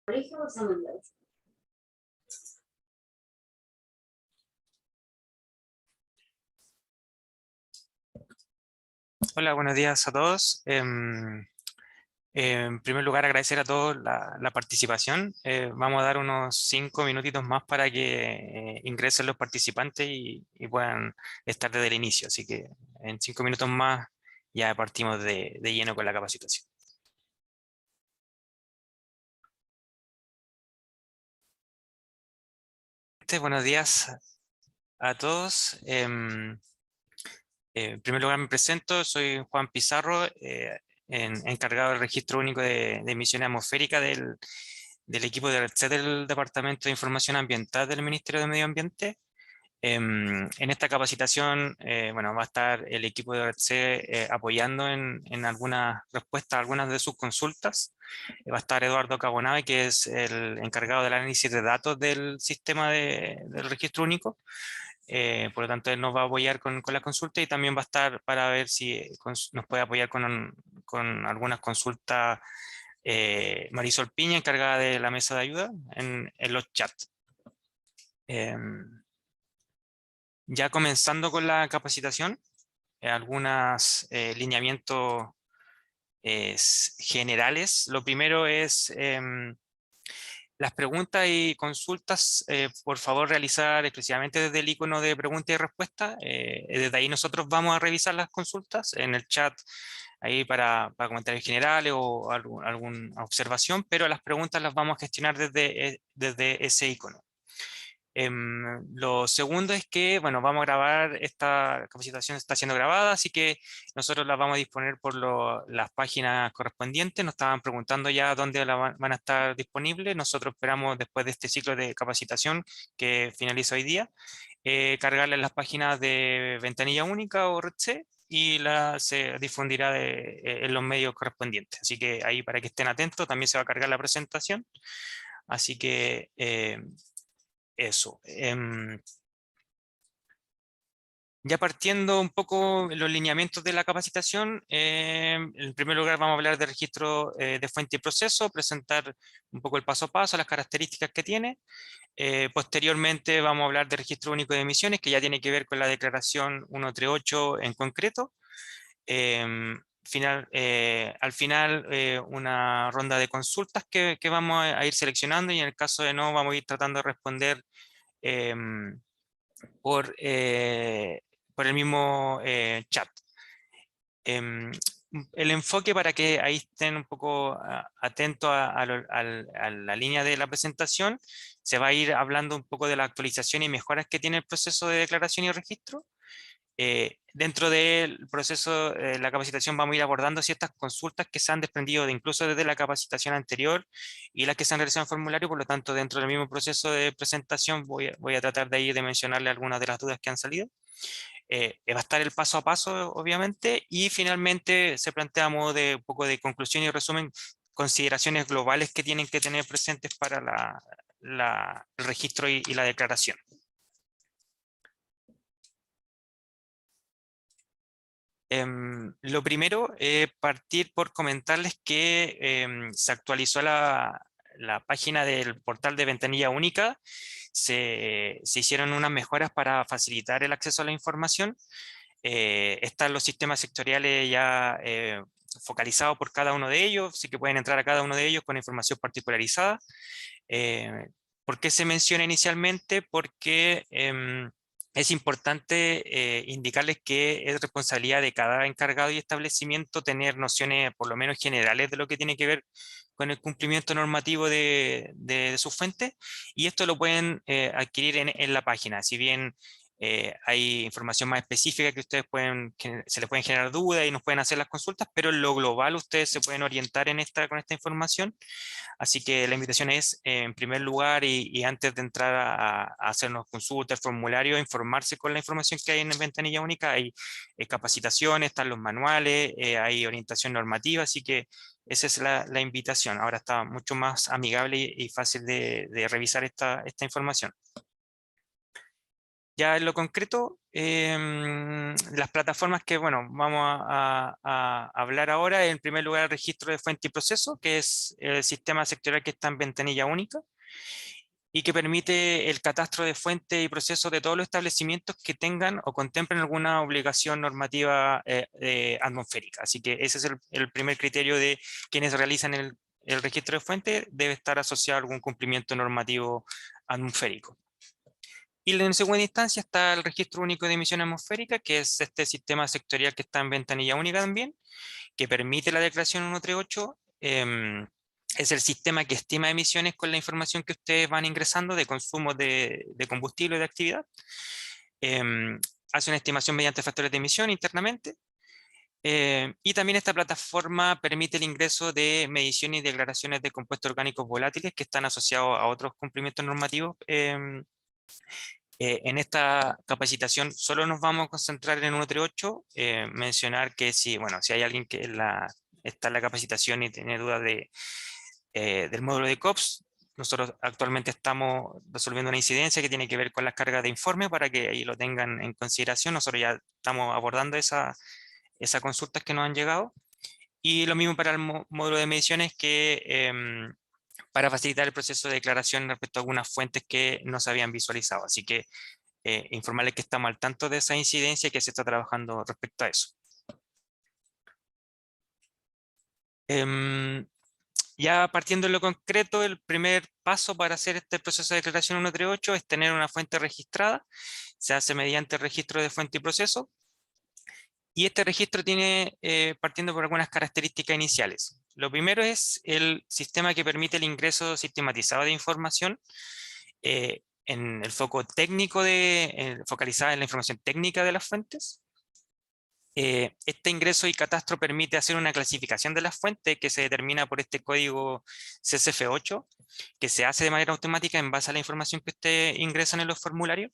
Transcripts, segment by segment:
colegio o examen. Hola, buenos días a todos. En primer lugar, agradecer a todos la participación. Vamos a dar unos 5 minutitos más para que ingresen los participantes y puedan estar desde el inicio. Así que en 5 minutos más ya partimos de lleno con la capacitación. Buenos días a todos. En primer lugar me presento, soy Juan Pizarro, encargado del Registro Único de Emisiones Atmosféricas del equipo de REDC del Departamento de Información Ambiental del Ministerio de Medio Ambiente. En esta capacitación, bueno, va a estar el equipo de REDC apoyando en algunas respuestas a algunas de sus consultas. Va a estar Eduardo Cabonave, que es el encargado del análisis de datos del sistema del Registro Único. Por lo tanto, él nos va a apoyar con la consulta y también va a estar para ver si nos puede apoyar con algunas consultas Marisol Piña, encargada de la mesa de ayuda en los chats. Ya comenzando con la capacitación, algunos lineamientos generales. Lo primero es las preguntas y consultas, por favor, realizar exclusivamente desde el icono de pregunta y respuesta. Desde ahí nosotros vamos a revisar las consultas en el chat, ahí para comentarios generales o alguna observación, pero las preguntas las vamos a gestionar desde ese icono. Lo segundo es que, bueno, vamos a grabar, esta capacitación está siendo grabada, así que nosotros la vamos a disponer por las páginas correspondientes. Nos estaban preguntando ya dónde van a estar disponibles. Nosotros esperamos, después de este ciclo de capacitación que finaliza hoy día, cargarla en las páginas de Ventanilla Única o RedC y se difundirá en los medios correspondientes. Así que ahí, para que estén atentos, también se va a cargar la presentación. Así que eso. Ya partiendo un poco los lineamientos de la capacitación, en primer lugar vamos a hablar de registro de fuente y proceso, presentar un poco el paso a paso, las características que tiene. Posteriormente vamos a hablar de registro único de emisiones, que ya tiene que ver con la declaración 138 en concreto. Al final, una ronda de consultas que vamos a ir seleccionando, y en el caso de no, vamos a ir tratando de responder por, eh, por el mismo chat. El enfoque, para que ahí estén un poco atentos a la línea de la presentación, se va a ir hablando un poco de la actualización y mejoras que tiene el proceso de declaración y registro. Dentro del proceso de la capacitación vamos a ir abordando ciertas consultas que se han desprendido incluso desde la capacitación anterior y las que se han realizado en formulario. Por lo tanto, dentro del mismo proceso de presentación voy a tratar de ir de mencionarle algunas de las dudas que han salido. Va a estar el paso a paso, obviamente, y finalmente se plantea a modo de un poco de conclusión y resumen consideraciones globales que tienen que tener presentes para el registro y la declaración. Lo primero es partir por comentarles que se actualizó la página del portal de Ventanilla Única. Se hicieron unas mejoras para facilitar el acceso a la información. Están los sistemas sectoriales ya focalizados por cada uno de ellos, así que pueden entrar a cada uno de ellos con información particularizada. ¿Por qué se menciona inicialmente? Porque es importante indicarles que es responsabilidad de cada encargado y establecimiento tener nociones por lo menos generales de lo que tiene que ver con el cumplimiento normativo de sus fuentes, y esto lo pueden adquirir en la página. Si bien hay información más específica que ustedes se les pueden generar dudas y nos pueden hacer las consultas, pero en lo global ustedes se pueden orientar con esta información. Así que la invitación es, en primer lugar, y antes de entrar a hacernos consultas, formularios, informarse con la información que hay en Ventanilla Única. Hay capacitaciones, están los manuales, hay orientación normativa, así que esa es la invitación. Ahora está mucho más amigable y fácil de revisar esta información. Ya en lo concreto, las plataformas que, bueno, vamos a hablar ahora, en primer lugar, el registro de fuente y proceso, que es el sistema sectorial que está en ventanilla única y que permite el catastro de fuente y proceso de todos los establecimientos que tengan o contemplen alguna obligación normativa atmosférica. Así que ese es el primer criterio de quienes realizan el registro de fuente, debe estar asociado a algún cumplimiento normativo atmosférico. Y en segunda instancia está el registro único de emisión atmosférica, que es este sistema sectorial que está en ventanilla única también, que permite la declaración 138. Es el sistema que estima emisiones con la información que ustedes van ingresando de consumo de combustible o de actividad. Hace una estimación mediante factores de emisión internamente. Y también esta plataforma permite el ingreso de mediciones y declaraciones de compuestos orgánicos volátiles que están asociados a otros cumplimientos normativos. En esta capacitación solo nos vamos a concentrar en 138, mencionar que bueno, si hay alguien que está en la capacitación y tiene dudas del módulo de COPS, nosotros actualmente estamos resolviendo una incidencia que tiene que ver con las cargas de informe para que ahí lo tengan en consideración. Nosotros ya estamos abordando esas consultas que nos han llegado. Y lo mismo para el módulo de mediciones que para facilitar el proceso de declaración respecto a algunas fuentes que no se habían visualizado. Así que informarles que estamos al tanto de esa incidencia y que se está trabajando respecto a eso. Ya partiendo de lo concreto, el primer paso para hacer este proceso de declaración 138 es tener una fuente registrada. Se hace mediante el registro de fuente y proceso. Y este registro tiene, partiendo por algunas características iniciales. Lo primero es el sistema que permite el ingreso sistematizado de información en el foco técnico, focalizada en la información técnica de las fuentes. Este ingreso y catastro permite hacer una clasificación de las fuentes que se determina por este código CSF8, que se hace de manera automática en base a la información que ustedes ingresan en los formularios.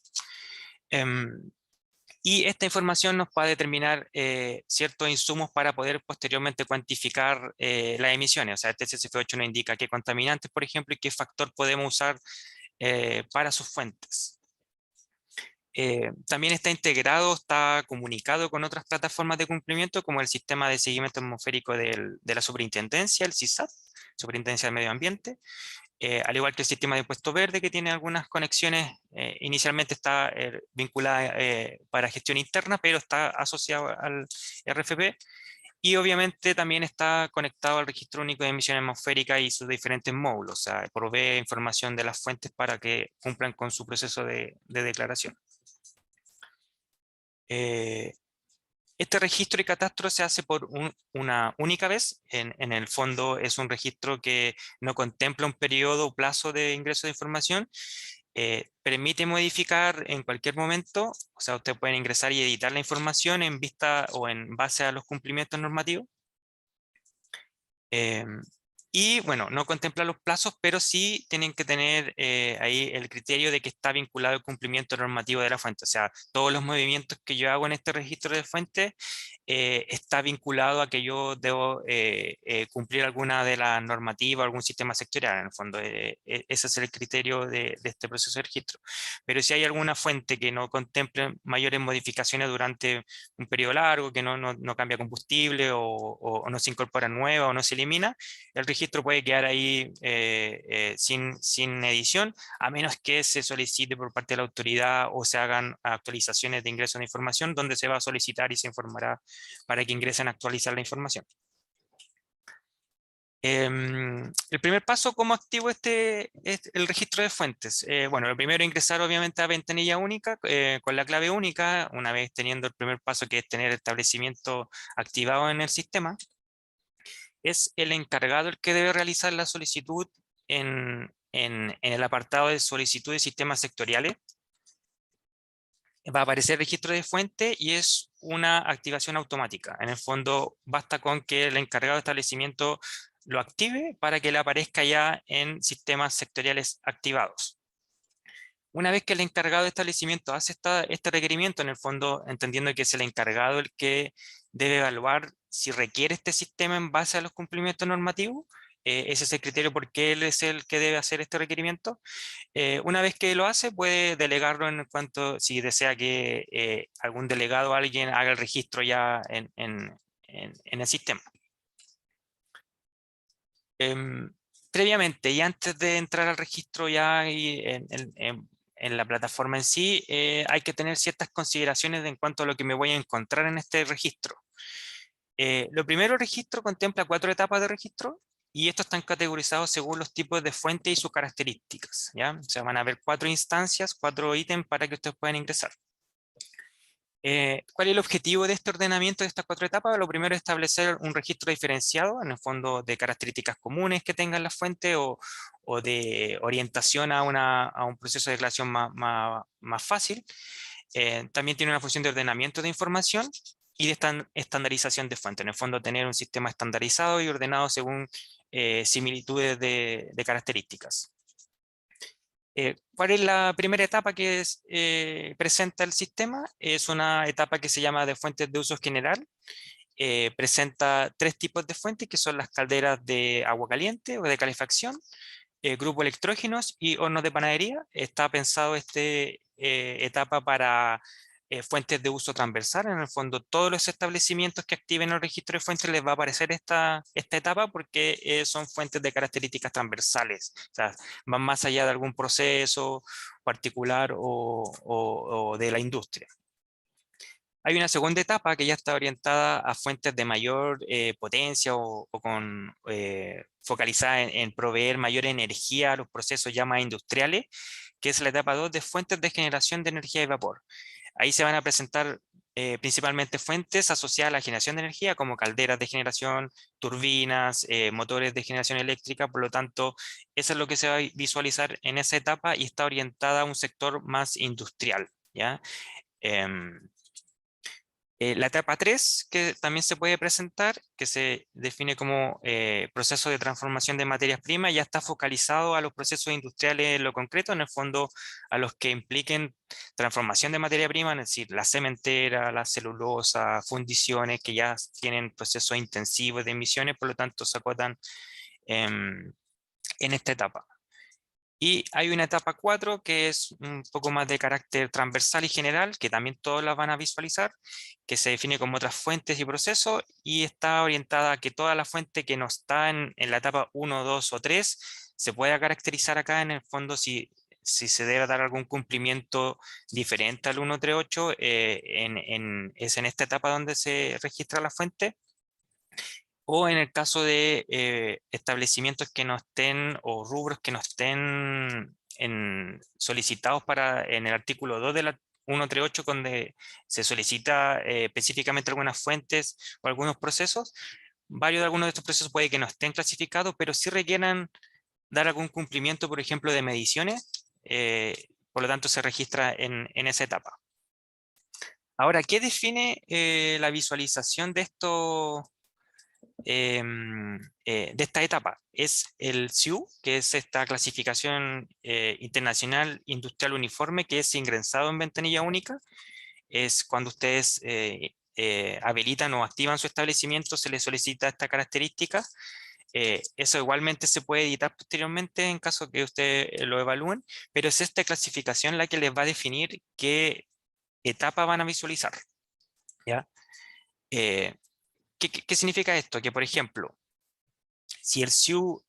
Y esta información nos va a determinar ciertos insumos para poder posteriormente cuantificar las emisiones. O sea, este CSF8 nos indica qué contaminantes, por ejemplo, y qué factor podemos usar para sus fuentes. También está integrado, está comunicado con otras plataformas de cumplimiento, como el sistema de seguimiento atmosférico de la superintendencia, el CISAT, Superintendencia del Medio Ambiente, al igual que el sistema de impuesto verde, que tiene algunas conexiones. Inicialmente está vinculada para gestión interna, pero está asociado al RFP. Y obviamente también está conectado al registro único de emisiones atmosféricas y sus diferentes módulos. O sea, provee información de las fuentes para que cumplan con su proceso de declaración. Este registro y catastro se hace por una única vez. En el fondo es un registro que no contempla un periodo o plazo de ingreso de información. Permite modificar en cualquier momento. O sea, ustedes pueden ingresar y editar la información en vista o en base a los cumplimientos normativos. Y bueno, no contempla los plazos, pero sí tienen que tener ahí el criterio de que está vinculado al cumplimiento normativo de la fuente. O sea, todos los movimientos que yo hago en este registro de fuente está vinculado a que yo debo cumplir alguna de las normativas, algún sistema sectorial. En el fondo, ese es el criterio de este proceso de registro. Pero si hay alguna fuente que no contemple mayores modificaciones durante un periodo largo, que no cambia combustible o no se incorpora nueva o no se elimina, el registro puede quedar ahí sin edición, a menos que se solicite por parte de la autoridad o se hagan actualizaciones de ingreso de información, donde se va a solicitar y se informará para que ingresen a actualizar la información. El primer paso, ¿cómo activo el registro de fuentes? Bueno, lo primero es ingresar obviamente a ventanilla única con la clave única, una vez teniendo el primer paso, que es tener el establecimiento activado en el sistema. Es el encargado el que debe realizar la solicitud en el apartado de solicitud de sistemas sectoriales. Va a aparecer registro de fuente y es una activación automática. En el fondo, basta con que el encargado de establecimiento lo active para que le aparezca ya en sistemas sectoriales activados. Una vez que el encargado de establecimiento hace este requerimiento, en el fondo, entendiendo que es el encargado el que debe evaluar si requiere este sistema en base a los cumplimientos normativos, ese es el criterio porque él es el que debe hacer este requerimiento. Una vez que lo hace, puede delegarlo en cuanto, si desea que algún delegado o alguien haga el registro ya en el sistema. Previamente y antes de entrar al registro ya y en la plataforma en sí, hay que tener ciertas consideraciones en cuanto a lo que me voy a encontrar en este registro. Lo primero, el registro contempla 4 etapas de registro y estos están categorizados según los tipos de fuente y sus características, ¿ya? O sea, van a haber 4 instancias, 4 ítems para que ustedes puedan ingresar. ¿Cuál es el objetivo de este ordenamiento de estas 4 etapas? Lo primero es establecer un registro diferenciado, en el fondo de características comunes que tengan la fuente o de orientación a un proceso de declaración más fácil. También tiene una función de ordenamiento de información y de estandarización de fuente. En el fondo, tener un sistema estandarizado y ordenado según similitudes de características. ¿Cuál es la primera etapa que presenta el sistema? Es una etapa que se llama de fuentes de uso general. Presenta 3 tipos de fuentes que son las calderas de agua caliente o de calefacción, grupo electrógenos y hornos de panadería. Está pensado esta etapa para fuentes de uso transversal. En el fondo, todos los establecimientos que activen el registro de fuentes les va a aparecer esta etapa porque son fuentes de características transversales. O sea, van más allá de algún proceso particular o de la industria. Hay una segunda etapa que ya está orientada a fuentes de mayor potencia focalizada en proveer mayor energía a los procesos ya más industriales, que es la etapa 2 de fuentes de generación de energía y vapor. Ahí se van a presentar principalmente fuentes asociadas a la generación de energía, como calderas de generación, turbinas, motores de generación eléctrica. Por lo tanto, eso es lo que se va a visualizar en esa etapa y está orientada a un sector más industrial, ¿ya? Em, la etapa 3, que también se puede presentar, que se define como proceso de transformación de materias primas, ya está focalizado a los procesos industriales en lo concreto, en el fondo a los que impliquen transformación de materia prima, es decir, la cementera, la celulosa, fundiciones que ya tienen procesos intensivos de emisiones, por lo tanto se acotan en esta etapa. Y hay una etapa 4 que es un poco más de carácter transversal y general, que también todos las van a visualizar, que se define como otras fuentes y procesos y está orientada a que toda la fuente que no está en la etapa 1, 2 o 3 se pueda caracterizar acá en el fondo si se debe dar algún cumplimiento diferente al 138, es en esta etapa donde se registra la fuente. O en el caso de establecimientos que no estén o rubros que no estén solicitados en el artículo 2 de la 138, donde se solicita específicamente algunas fuentes o algunos procesos, varios de algunos de estos procesos puede que no estén clasificados, pero sí requieran dar algún cumplimiento, por ejemplo, de mediciones, por lo tanto se registra en esa etapa. Ahora, ¿qué define la visualización de esto? De esta etapa es el SIU, que es esta clasificación internacional industrial uniforme que es ingresado en ventanilla única. Es cuando ustedes habilitan o activan su establecimiento, se les solicita esta característica. Eso igualmente se puede editar posteriormente en caso que ustedes lo evalúen, pero es esta clasificación la que les va a definir qué etapa van a visualizar, ¿ya? ¿Qué significa esto? Que, por ejemplo, si el SIU,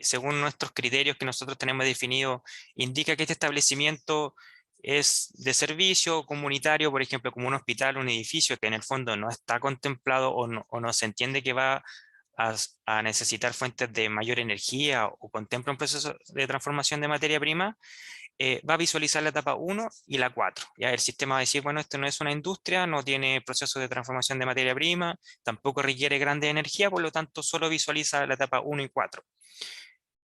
según nuestros criterios que nosotros tenemos definido, indica que este establecimiento es de servicio comunitario, por ejemplo, como un hospital, un edificio que en el fondo no está contemplado o no se entiende que va a necesitar fuentes de mayor energía o contempla un proceso de transformación de materia prima, va a visualizar la etapa 1 y la 4. ¿Ya? El sistema va a decir, bueno, esto no es una industria, no tiene proceso de transformación de materia prima, tampoco requiere grande energía, por lo tanto solo visualiza la etapa 1 y 4.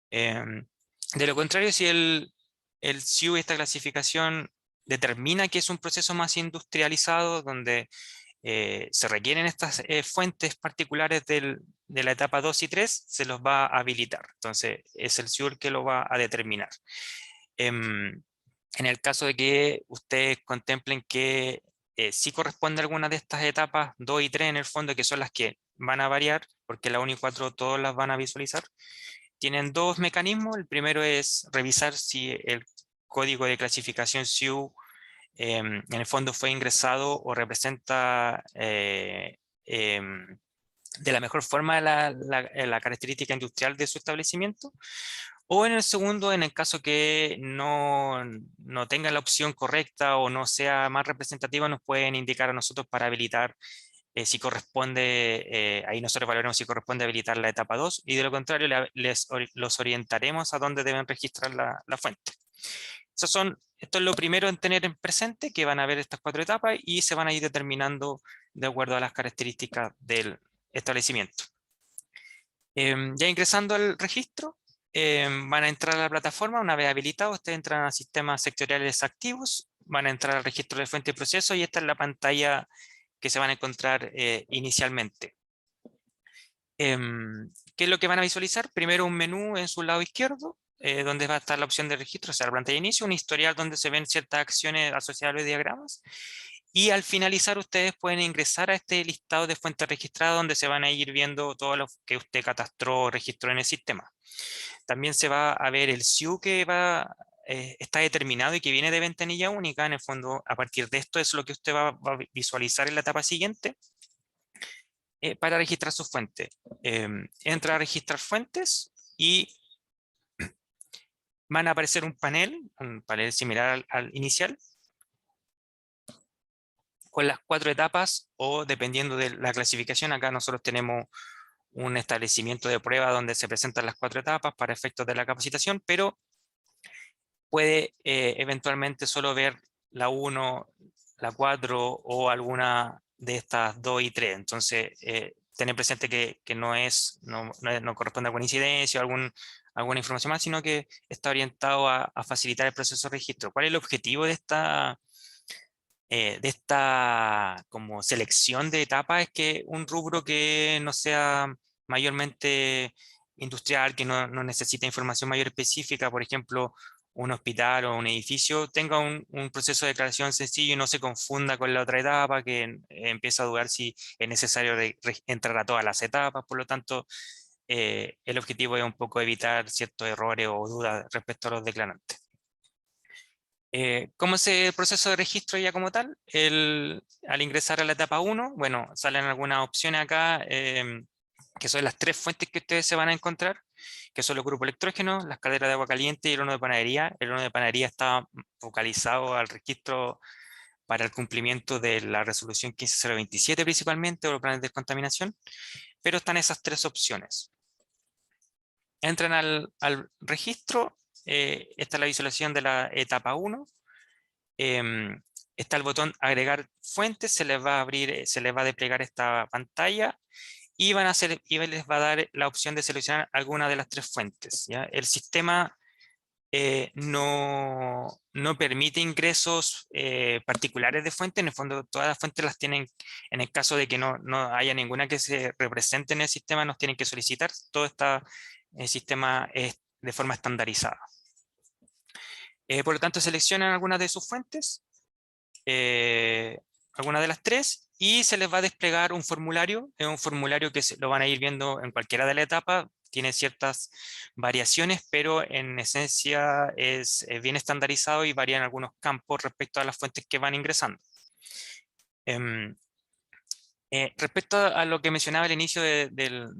De lo contrario, si el SIU, esta clasificación, determina que es un proceso más industrializado, donde se requieren estas fuentes particulares de la etapa 2 y 3, se los va a habilitar. Entonces, es el SIU el que lo va a determinar. En el caso de que ustedes contemplen que sí corresponde a alguna de estas etapas 2 y 3 en el fondo, que son las que van a variar, porque la 1 y 4 todas las van a visualizar. Tienen dos mecanismos. El primero es revisar si el código de clasificación SIU en el fondo fue ingresado o representa de la mejor forma la característica industrial de su establecimiento. O en el segundo, en el caso que no tenga la opción correcta o no sea más representativa, nos pueden indicar a nosotros para habilitar si corresponde, ahí nosotros valoramos si corresponde habilitar la etapa 2, y de lo contrario los orientaremos a dónde deben registrar la fuente. Esto es lo primero en tener en presente, que van a ver estas 4 etapas y se van a ir determinando de acuerdo a las características del establecimiento. Ya ingresando al registro, van a entrar a la plataforma. Una vez habilitados, ustedes entran a sistemas sectoriales activos, van a entrar al registro de fuente y proceso, y esta es la pantalla que se van a encontrar inicialmente. ¿Qué es lo que van a visualizar? Primero un menú en su lado izquierdo, donde va a estar la opción de registro, o sea, la pantalla de inicio, un historial donde se ven ciertas acciones asociadas a los diagramas, y al finalizar ustedes pueden ingresar a este listado de fuentes registradas donde se van a ir viendo todo lo que usted catastró o registró en el sistema. También se va a ver el SIU que está determinado y que viene de ventanilla única. En el fondo, a partir de esto es lo que usted va a visualizar en la etapa siguiente para registrar su fuente. Entra a registrar fuentes y van a aparecer un panel similar al inicial, con las 4 etapas, o dependiendo de la clasificación, acá nosotros tenemos un establecimiento de prueba donde se presentan las 4 etapas para efectos de la capacitación, pero puede eventualmente solo ver la 1, la 4 o alguna de estas 2 y 3. Entonces, tener presente que no corresponde a alguna incidencia o alguna información más, sino que está orientado a facilitar el proceso de registro. ¿Cuál es el objetivo de esta como selección de etapas? Es que un rubro que no sea mayormente industrial, que no necesita información mayor específica, por ejemplo, un hospital o un edificio, tenga un proceso de declaración sencillo y no se confunda con la otra etapa, que empieza a dudar si es necesario entrar a todas las etapas. Por lo tanto, el objetivo es un poco evitar ciertos errores o dudas respecto a los declarantes. ¿Cómo es el proceso de registro ya como tal? Al ingresar a la etapa 1, bueno, salen algunas opciones acá, que son las 3 fuentes que ustedes se van a encontrar, que son los grupos electrógenos, las calderas de agua caliente y el horno de panadería. El horno de panadería está focalizado al registro para el cumplimiento de la resolución 15027 principalmente, o los planes de descontaminación, pero están esas 3 opciones. Entran al registro, esta es la visualización de la etapa 1. Está el botón agregar fuentes, se les va a abrir, se les va a desplegar esta pantalla y les va a dar la opción de seleccionar alguna de las 3 fuentes, ¿ya? El sistema no permite ingresos particulares de fuentes. En el fondo, todas las fuentes las tienen, en el caso de que no haya ninguna que se represente en el sistema, nos tienen que solicitar. Todo está en el sistema de forma estandarizada. Por lo tanto, seleccionan algunas de sus fuentes, alguna de las 3, y se les va a desplegar un formulario. Es un formulario que lo van a ir viendo en cualquiera de las etapas. Tiene ciertas variaciones, pero en esencia es bien estandarizado y varían algunos campos respecto a las fuentes que van ingresando. Respecto a lo que mencionaba al inicio de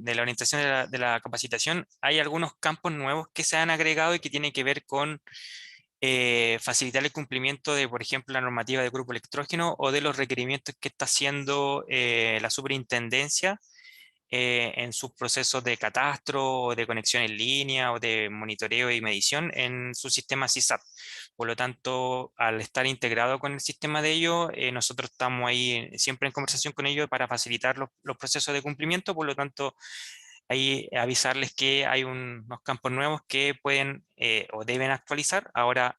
la orientación de la capacitación, hay algunos campos nuevos que se han agregado y que tienen que ver con facilitar el cumplimiento de, por ejemplo, la normativa de grupo electrógeno o de los requerimientos que está haciendo la superintendencia en sus procesos de catastro o de conexión en línea o de monitoreo y medición en su sistema CISAP. Por lo tanto, al estar integrado con el sistema de ellos, nosotros estamos ahí siempre en conversación con ellos para facilitar los procesos de cumplimiento. Por lo tanto, ahí avisarles que hay unos campos nuevos que pueden o deben actualizar. Ahora,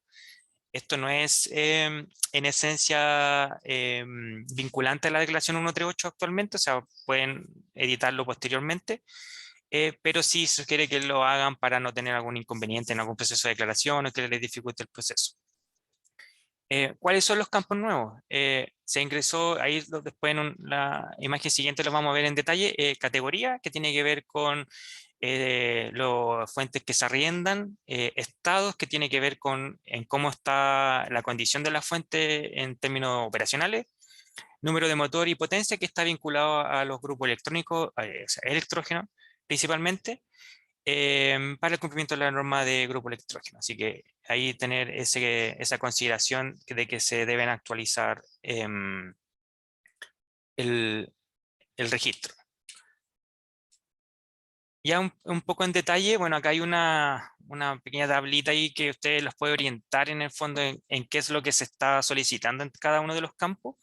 esto no es en esencia vinculante a la declaración 138 actualmente, o sea, pueden editarlo posteriormente, pero sí se sugiere que lo hagan para no tener algún inconveniente en algún proceso de declaración o que les dificulte el proceso. ¿Cuáles son los campos nuevos? Se ingresó, ahí después en la imagen siguiente lo vamos a ver en detalle, categoría que tiene que ver con las fuentes que se arriendan, estados que tiene que ver con en cómo está la condición de la fuente en términos operacionales, número de motor y potencia que está vinculado a los grupos electrónicos, o sea, electrógeno principalmente, para el cumplimiento de la norma de grupo electrógeno. Así que ahí tener esa consideración de que se deben actualizar el, el registro. Ya un poco en detalle, bueno, acá hay una pequeña tablita ahí que ustedes los puede orientar en el fondo en qué es lo que se está solicitando en cada uno de los campos.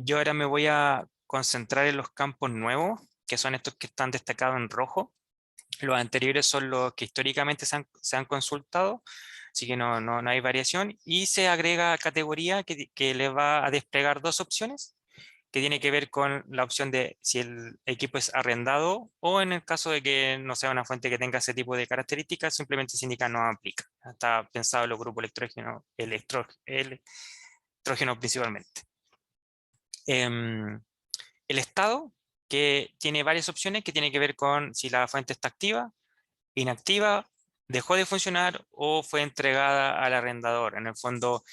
Yo ahora me voy a concentrar en los campos nuevos, que son estos que están destacados en rojo. Los anteriores son los que históricamente se han consultado, así que no hay variación. Y se agrega categoría que le va a desplegar dos opciones, que tiene que ver con la opción de si el equipo es arrendado o en el caso de que no sea una fuente que tenga ese tipo de características, simplemente se indica no aplica. Está pensado en los grupos electrógeno principalmente. El estado, que tiene varias opciones, que tiene que ver con si la fuente está activa, inactiva, dejó de funcionar o fue entregada al arrendador. En el fondo,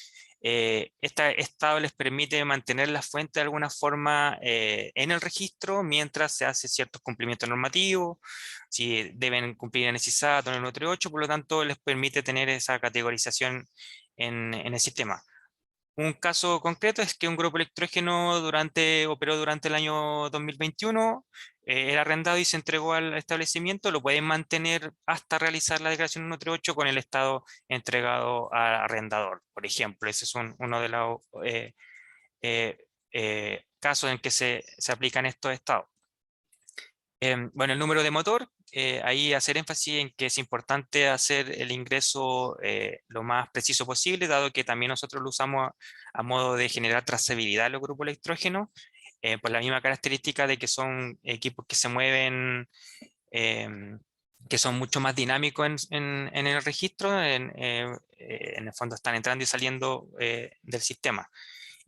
este estado les permite mantener la fuente de alguna forma en el registro mientras se hace ciertos cumplimientos normativos, si deben cumplir en el ISAT o en el 138, por lo tanto les permite tener esa categorización en el sistema. Un caso concreto es que un grupo electrógeno operó durante el año 2021, era arrendado y se entregó al establecimiento, lo pueden mantener hasta realizar la declaración 138 con el estado entregado al arrendador, por ejemplo. Ese es uno de los casos en que se aplican estos estados. Bueno, el número de motor, ahí hacer énfasis en que es importante hacer el ingreso lo más preciso posible, dado que también nosotros lo usamos a modo de generar trazabilidad en los grupos electrógenos, por la misma característica de que son equipos que se mueven, que son mucho más dinámicos en el registro, en el fondo están entrando y saliendo del sistema.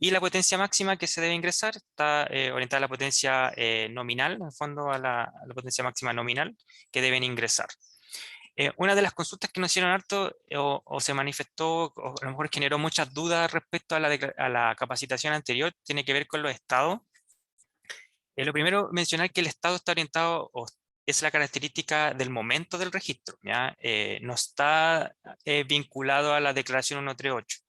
Y la potencia máxima que se debe ingresar está orientada a la potencia nominal, en el fondo a la potencia máxima nominal que deben ingresar. Una de las consultas que nos hicieron harto o se manifestó, o a lo mejor generó muchas dudas respecto a la capacitación anterior, tiene que ver con los estados. Lo primero, mencionar que el estado está orientado, o es la característica del momento del registro, ¿ya? No está vinculado a la declaración 138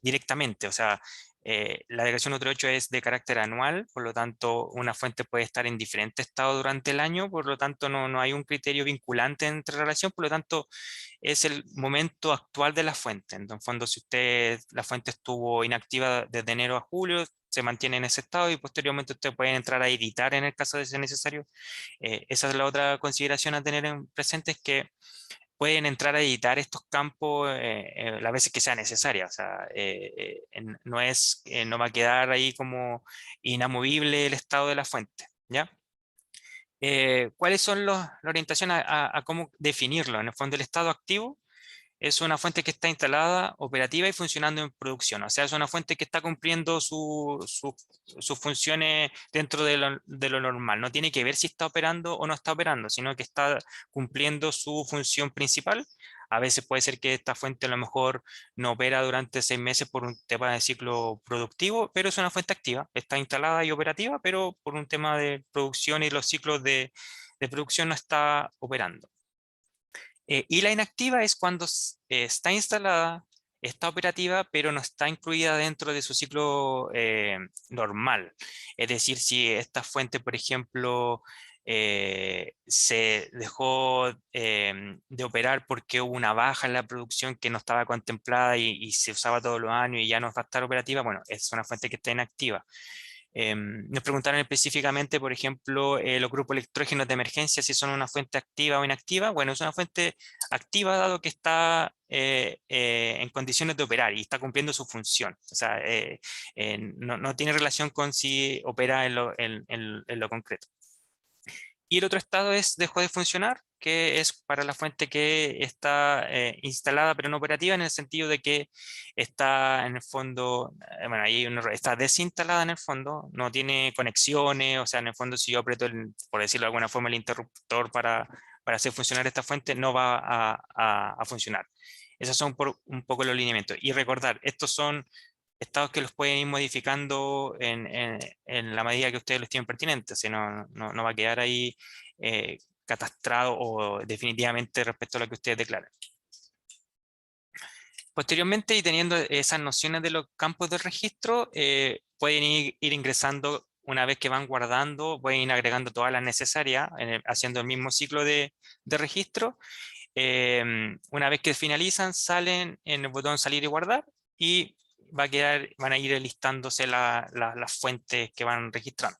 directamente, o sea, la declaración 138 es de carácter anual, por lo tanto una fuente puede estar en diferente estado durante el año, por lo tanto no hay un criterio vinculante entre relación, por lo tanto es el momento actual de la fuente. En el fondo, si la fuente estuvo inactiva desde enero a julio, se mantiene en ese estado y posteriormente usted puede entrar a editar en el caso de ser necesario. Esa es la otra consideración a tener en presente, es que pueden entrar a editar estos campos las veces que sea necesaria. O sea, no va a quedar ahí como inamovible el estado de la fuente, ¿ya? ¿Cuáles son la orientación a cómo definirlo? En el fondo, el estado activo es una fuente que está instalada, operativa y funcionando en producción. O sea, es una fuente que está cumpliendo sus funciones dentro de lo normal. No tiene que ver si está operando o no está operando, sino que está cumpliendo su función principal. A veces puede ser que esta fuente a lo mejor no opera durante 6 meses por un tema de ciclo productivo, pero es una fuente activa. Está instalada y operativa, pero por un tema de producción y los ciclos de producción no está operando. Y la inactiva es cuando está instalada, está operativa, pero no está incluida dentro de su ciclo normal. Es decir, si esta fuente, por ejemplo, se dejó de operar porque hubo una baja en la producción que no estaba contemplada y se usaba todos los años y ya no va a estar operativa, bueno, es una fuente que está inactiva. Nos preguntaron específicamente, por ejemplo, los grupos electrógenos de emergencia, si son una fuente activa o inactiva. Bueno, es una fuente activa dado que está en condiciones de operar y está cumpliendo su función. O sea, no tiene relación con si opera en lo concreto. Y el otro estado es dejó de funcionar, que es para la fuente que está instalada pero no operativa, en el sentido de que está en el fondo, bueno, ahí está desinstalada en el fondo, no tiene conexiones, o sea, en el fondo si yo aprieto, por decirlo de alguna forma, el interruptor para hacer funcionar esta fuente, no va a funcionar. Esos son un poco los lineamientos. Y recordar, estos son estados que los pueden ir modificando en la medida que ustedes lo estimen pertinente, si no va a quedar ahí catastrado o definitivamente respecto a lo que ustedes declaran. Posteriormente, y teniendo esas nociones de los campos de registro, pueden ir ingresando una vez que van guardando, pueden ir agregando todas las necesarias, haciendo el mismo ciclo de registro. Una vez que finalizan, salen en el botón salir y guardar y van a ir listándose las fuentes que van registrando.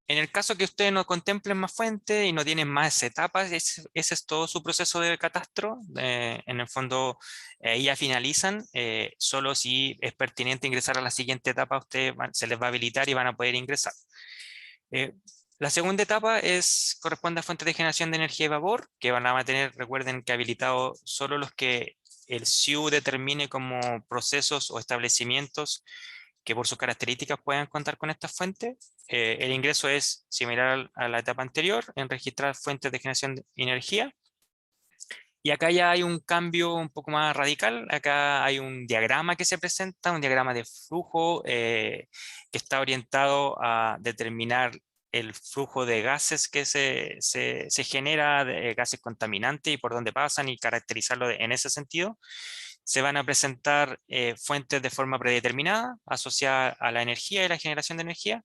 En el caso que ustedes no contemplen más fuentes y no tienen más etapas, ese es todo su proceso de catastro. En el fondo, ya finalizan. Solo si es pertinente ingresar a la siguiente etapa, se les va a habilitar y van a poder ingresar. La segunda etapa corresponde a fuentes de generación de energía y vapor, que van a tener, recuerden que habilitado solo los que el SIU determine como procesos o establecimientos que por sus características puedan contar con estas fuentes. El ingreso es similar a la etapa anterior, en registrar fuentes de generación de energía. Y acá ya hay un cambio un poco más radical. Acá hay un diagrama que se presenta, un diagrama de flujo que está orientado a determinar el flujo de gases que se genera, de gases contaminantes y por dónde pasan y caracterizarlo en ese sentido. Se van a presentar fuentes de forma predeterminada asociadas a la energía y la generación de energía,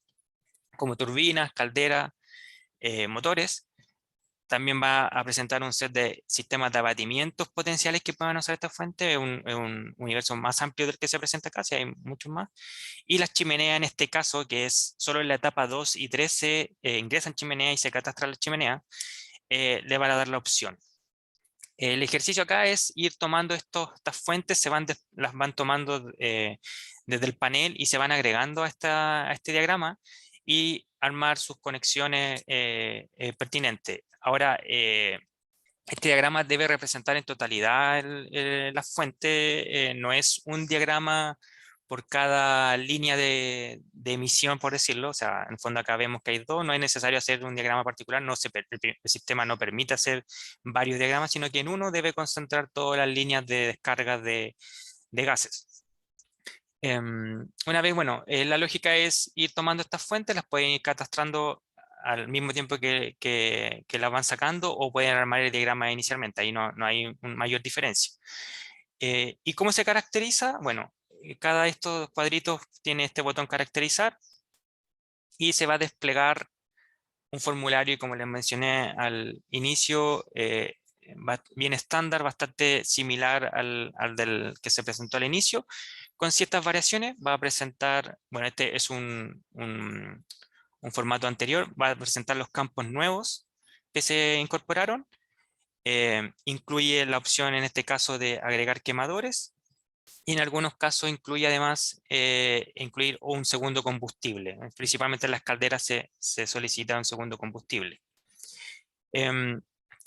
como turbinas, calderas, motores. También va a presentar un set de sistemas de abatimientos potenciales que puedan usar esta fuente, es un universo más amplio del que se presenta acá, si hay muchos más. Y las chimeneas en este caso, que es solo en la etapa 2 y 3 se ingresan chimeneas y se catastra la chimenea, le van a dar la opción. El ejercicio acá es ir tomando estas fuentes, las van tomando desde el panel y se van agregando a este diagrama y armar sus conexiones pertinentes. Ahora, este diagrama debe representar en totalidad la fuente, no es un diagrama por cada línea de emisión, por decirlo. O sea, en el fondo acá vemos que hay dos, no es necesario hacer un diagrama particular, el sistema no permite hacer varios diagramas, sino que en uno debe concentrar todas las líneas de descarga de gases. Una vez, bueno, la lógica es ir tomando estas fuentes, las pueden ir catastrando al mismo tiempo que las van sacando o pueden armar el diagrama inicialmente, ahí no hay una mayor diferencia. ¿Y cómo se caracteriza? Bueno, cada de estos cuadritos tiene este botón caracterizar y se va a desplegar un formulario, y como les mencioné al inicio, bien estándar, bastante similar al del que se presentó al inicio, con ciertas variaciones. Va a presentar, bueno, este es un formato anterior, va a presentar los campos nuevos que se incorporaron. Incluye la opción en este caso de agregar quemadores y en algunos casos incluye además incluir un segundo combustible. Principalmente en las calderas se solicita un segundo combustible.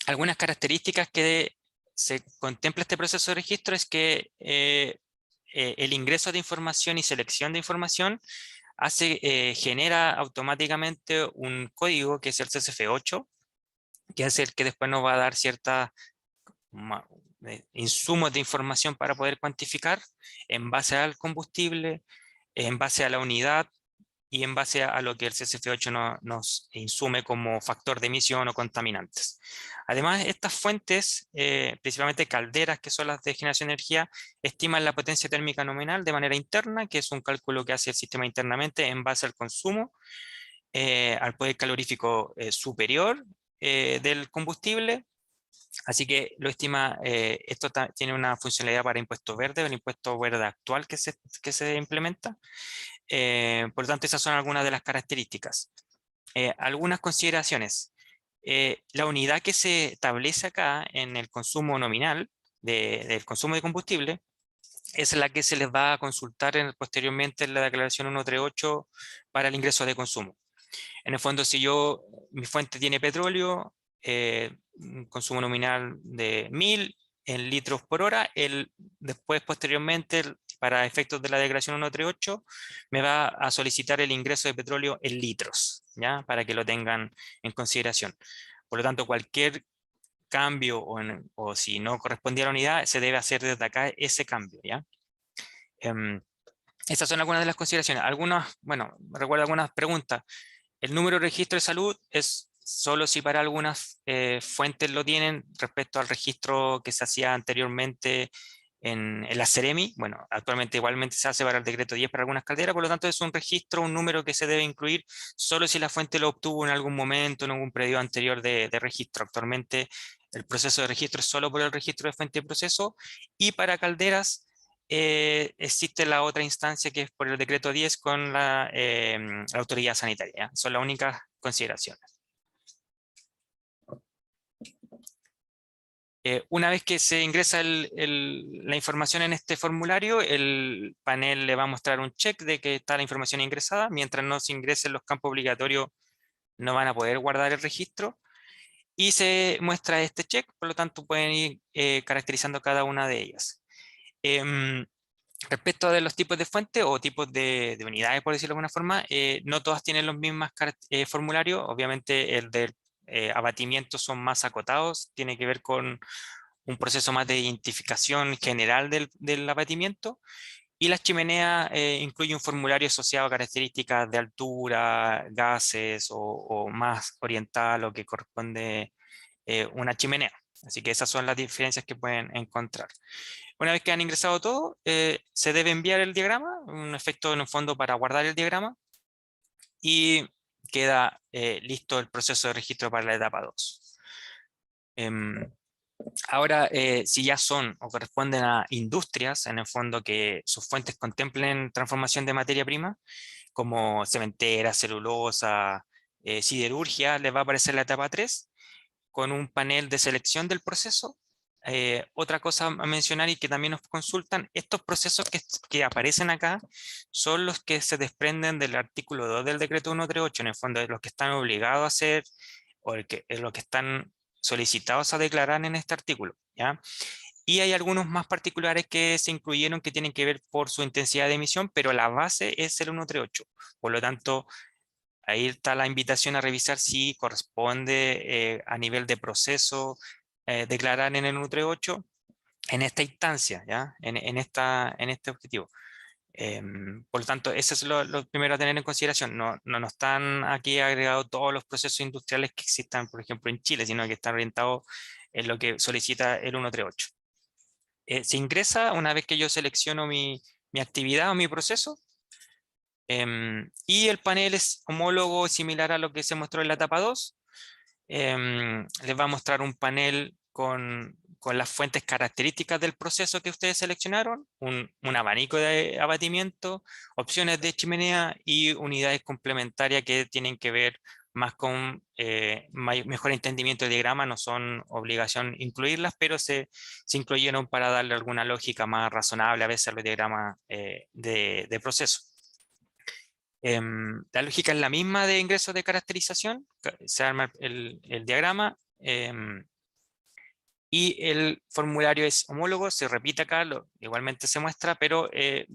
Algunas características que se contempla este proceso de registro es que el ingreso de información y selección de información genera automáticamente un código que es el CSF8, que es el que después nos va a dar ciertos insumos de información para poder cuantificar en base al combustible, en base a la unidad y en base a lo que el CSF8 nos insume como factor de emisión o contaminantes. Además, estas fuentes, principalmente calderas, que son las de generación de energía, estiman la potencia térmica nominal de manera interna, que es un cálculo que hace el sistema internamente en base al consumo, al poder calorífico superior del combustible. Así que lo estima, esto tiene una funcionalidad para impuesto verde, el impuesto verde actual que se implementa. Por lo tanto, esas son algunas de las características. Algunas consideraciones. La unidad que se establece acá en el consumo nominal del consumo de combustible es la que se les va a consultar posteriormente en la declaración 138 para el ingreso de consumo. En el fondo, si mi fuente tiene petróleo, un consumo nominal de 1000 en litros por hora, después, posteriormente, para efectos de la declaración 138, me va a solicitar el ingreso de petróleo en litros, ¿ya? Para que lo tengan en consideración. Por lo tanto, cualquier cambio o si no correspondía a la unidad, se debe hacer desde acá ese cambio, ¿ya? Estas son algunas de las consideraciones. Bueno, recuerdo algunas preguntas. El número de registro de salud es solo si para algunas fuentes lo tienen respecto al registro que se hacía anteriormente en la Ceremi. Bueno, actualmente igualmente se hace para el decreto 10 para algunas calderas, por lo tanto es un registro, un número que se debe incluir solo si la fuente lo obtuvo en algún momento, en algún periodo anterior de registro. Actualmente el proceso de registro es solo por el registro de fuente y proceso, y para calderas existe la otra instancia que es por el decreto 10 con la autoridad sanitaria, ¿ya? Son las únicas consideraciones. Una vez que se ingresa la información en este formulario, el panel le va a mostrar un check de que está la información ingresada. Mientras no se ingresen los campos obligatorios, no van a poder guardar el registro. Y se muestra este check, por lo tanto pueden ir caracterizando cada una de ellas. Respecto de los tipos de fuentes o tipos de unidades, por decirlo de alguna forma, no todas tienen los mismos formularios. Obviamente el del abatimiento son más acotados, tiene que ver con un proceso más de identificación general del abatimiento. Y las chimeneas incluye un formulario asociado a características de altura, gases o más orientada a lo que corresponde una chimenea. Así que esas son las diferencias que pueden encontrar. Una vez que han ingresado todo, se debe enviar el diagrama, un efecto en el fondo para guardar el diagrama, y queda listo el proceso de registro para la etapa 2. Ahora, si ya son o corresponden a industrias, en el fondo que sus fuentes contemplen transformación de materia prima, como cementera, celulosa, siderurgia, les va a aparecer la etapa 3 con un panel de selección del proceso. Otra cosa a mencionar y que también nos consultan, estos procesos que aparecen acá son los que se desprenden del artículo 2 del decreto 138, en el fondo de los que están obligados a hacer o los que están solicitados a declarar en este artículo, ¿ya? Y hay algunos más particulares que se incluyeron que tienen que ver por su intensidad de emisión, pero la base es el 138. Por lo tanto, ahí está la invitación a revisar si corresponde a nivel de proceso declarar en el 138 en esta instancia, ¿ya? En este objetivo. Por lo tanto, eso es lo primero a tener en consideración. No nos están aquí agregados todos los procesos industriales que existan, por ejemplo, en Chile, sino que están orientados en lo que solicita el 138. Se ingresa una vez que yo selecciono mi actividad o mi proceso, y el panel es homólogo similar a lo que se mostró en la etapa 2. Les va a mostrar un panel con las fuentes características del proceso que ustedes seleccionaron, un abanico de abatimiento, opciones de chimenea y unidades complementarias que tienen que ver más con mejor entendimiento del diagrama. No son obligación incluirlas, pero se incluyeron para darle alguna lógica más razonable a veces a los diagramas de proceso. La lógica es la misma de ingresos de caracterización, se arma el diagrama y el formulario es homólogo, se repite acá, igualmente se muestra, pero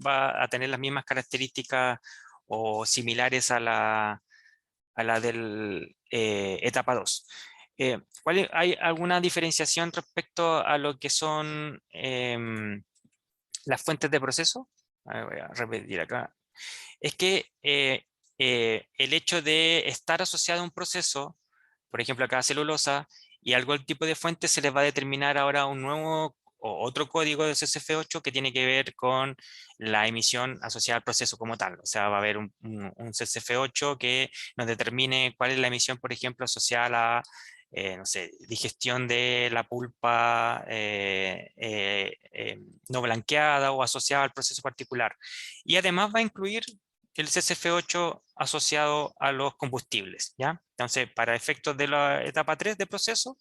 va a tener las mismas características o similares a la del etapa 2. ¿Hay alguna diferenciación respecto a lo que son las fuentes de proceso? A ver, voy a repetir acá. Es que el hecho de estar asociado a un proceso, por ejemplo acá celulosa, y algún tipo de fuente, se les va a determinar ahora un nuevo o otro código de CSF8 que tiene que ver con la emisión asociada al proceso como tal. O sea, va a haber un CSF8 que nos determine cuál es la emisión, por ejemplo, asociada a la no sé, digestión de la pulpa no blanqueada o asociada al proceso particular. Y además va a incluir el CSF8 asociado a los combustibles, ¿ya? Entonces, para efectos de la etapa 3 de proceso,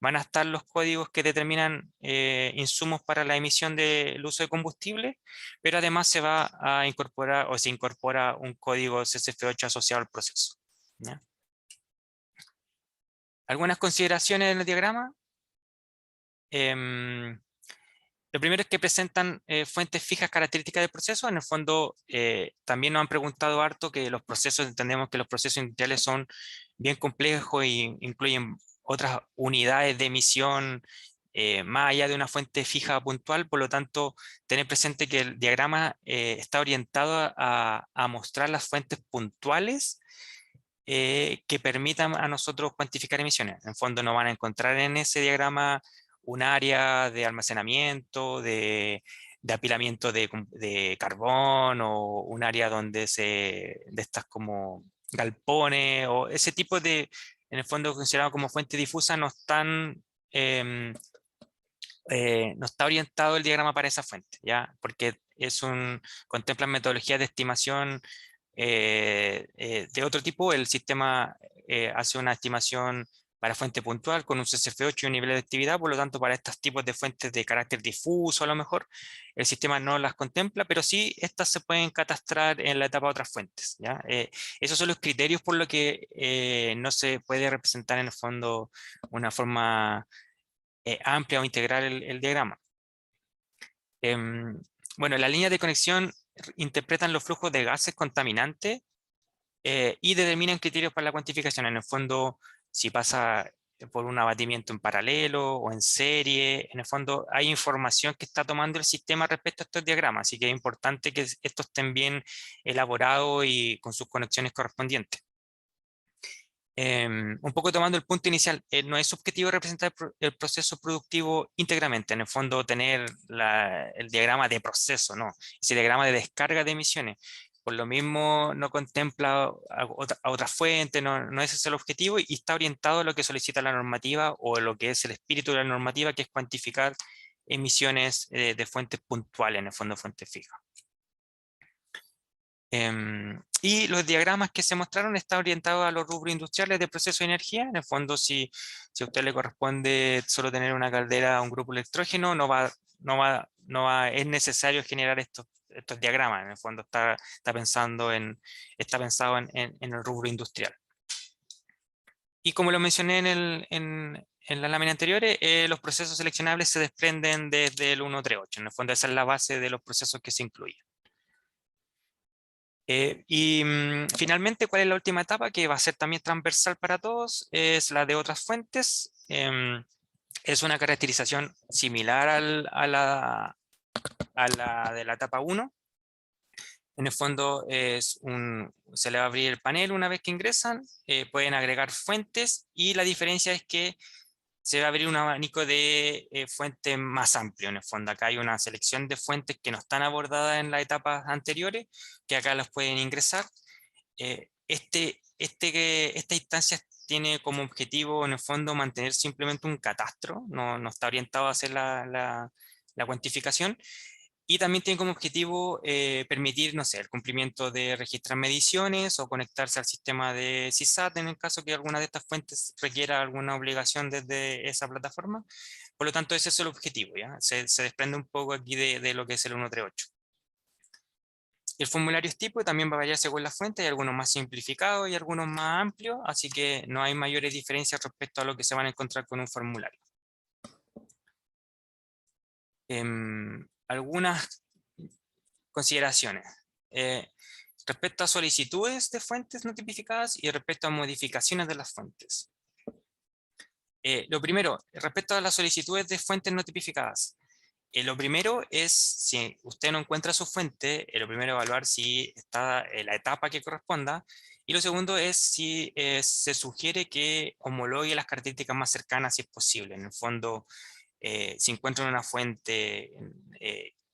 van a estar los códigos que determinan insumos para la emisión del uso de combustible, pero además se va a incorporar o se incorpora un código CSF8 asociado al proceso. ¿ya? Algunas consideraciones en el diagrama. Lo primero es que presentan fuentes fijas características del proceso. En el fondo, también nos han preguntado harto que los procesos, entendemos que los procesos industriales son bien complejos e incluyen otras unidades de emisión más allá de una fuente fija puntual. Por lo tanto, tener presente que el diagrama está orientado a mostrar las fuentes puntuales que permitan a nosotros cuantificar emisiones. En fondo no van a encontrar en ese diagrama un área de almacenamiento, de apilamiento de carbón o un área donde de estas como galpones o ese tipo de, en el fondo considerado como fuente difusa, em, no está orientado el diagrama para esa fuente, ¿ya? Porque contempla metodologías de estimación de otro tipo. El sistema hace una estimación para fuente puntual con un CSF8 y un nivel de actividad. Por lo tanto, para estos tipos de fuentes de carácter difuso, a lo mejor, el sistema no las contempla, pero sí estas se pueden catastrar en la etapa de otras fuentes, ¿ya? Esos son los criterios por lo que no se puede representar en el fondo una forma amplia o integral el diagrama. Em, bueno, las líneas de conexión interpretan los flujos de gases contaminantes y determinan criterios para la cuantificación. En el fondo, si pasa por un abatimiento en paralelo o en serie, en el fondo hay información que está tomando el sistema respecto a estos diagramas, así que es importante que estos estén bien elaborados y con sus conexiones correspondientes. Un poco tomando el punto inicial, no es objetivo representar el proceso productivo íntegramente, en el fondo tener el diagrama de proceso, no, ese diagrama de descarga de emisiones. Por lo mismo no contempla a otra fuente, no ese es el objetivo y está orientado a lo que solicita la normativa o lo que es el espíritu de la normativa, que es cuantificar emisiones de fuentes puntuales, en el fondo fuentes fijas. Y los diagramas que se mostraron están orientados a los rubros industriales de proceso de energía. En el fondo, si a usted le corresponde solo tener una caldera, un grupo electrógeno, es necesario generar estos diagramas. En el fondo está pensado en el rubro industrial. Y como lo mencioné en las láminas anteriores, los procesos seleccionables se desprenden desde el 138. En el fondo esa es la base de los procesos que se incluyen. Finalmente, ¿cuál es la última etapa que va a ser también transversal para todos? Es la de otras fuentes. Es una caracterización similar a la de la etapa 1. En el fondo se le va a abrir el panel una vez que ingresan, pueden agregar fuentes y la diferencia es que se va a abrir un abanico de fuentes más amplio. En el fondo acá hay una selección de fuentes que no están abordadas en las etapas anteriores, que acá las pueden ingresar. Esta instancia tiene como objetivo en el fondo mantener simplemente un catastro, no está orientado a hacer la cuantificación. Y también tiene como objetivo permitir, no sé, el cumplimiento de registrar mediciones o conectarse al sistema de CISAT en el caso que alguna de estas fuentes requiera alguna obligación desde esa plataforma. Por lo tanto, ese es el objetivo, ¿ya? Se desprende un poco aquí de lo que es el 138. El formulario es tipo y también va a variar según la fuente, hay algunos más simplificados y algunos más amplios, así que no hay mayores diferencias respecto a lo que se van a encontrar con un formulario. Algunas consideraciones. Respecto a solicitudes de fuentes no tipificadas y respecto a modificaciones de las fuentes. Lo primero, respecto a las solicitudes de fuentes no tipificadas. Lo primero es, si usted no encuentra su fuente, lo primero es evaluar si está en la etapa que corresponda. Y lo segundo es si se sugiere que homologue las características más cercanas si es posible. En el fondo, si encuentran una fuente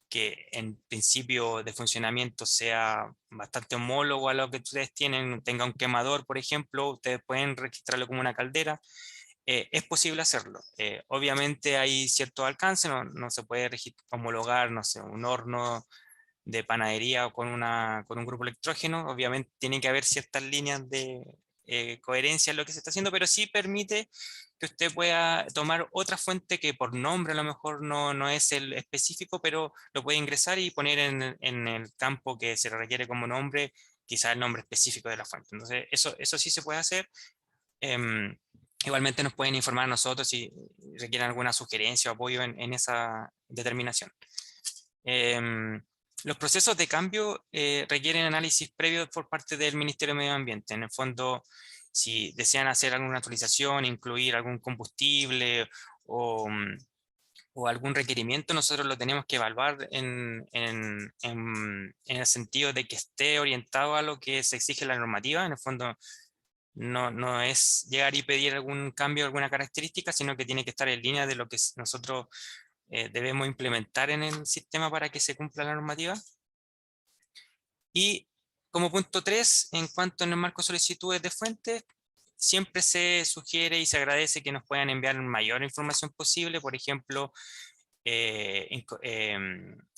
que en principio de funcionamiento sea bastante homólogo a lo que ustedes tienen, tenga un quemador, por ejemplo, ustedes pueden registrarlo como una caldera. Es posible hacerlo. Obviamente hay cierto alcance, no se puede homologar, no sé, un horno de panadería o con un grupo electrógeno. Obviamente tiene que haber ciertas líneas de coherencia en lo que se está haciendo, pero sí permite que usted pueda tomar otra fuente que por nombre a lo mejor no es el específico, pero lo puede ingresar y poner en el campo que se requiere como nombre, quizá el nombre específico de la fuente. Entonces, eso sí se puede hacer. Igualmente nos pueden informar a nosotros si requieren alguna sugerencia o apoyo en esa determinación. Los procesos de cambio requieren análisis previo por parte del Ministerio de Medio Ambiente. En el fondo, si desean hacer alguna actualización, incluir algún combustible o algún requerimiento, nosotros lo tenemos que evaluar en el sentido de que esté orientado a lo que se exige en la normativa. En el fondo, no es llegar y pedir algún cambio, alguna característica, sino que tiene que estar en línea de lo que nosotros debemos implementar en el sistema para que se cumpla la normativa. Y como punto 3, en cuanto en el marco de solicitudes de fuentes, siempre se sugiere y se agradece que nos puedan enviar mayor información posible, por ejemplo,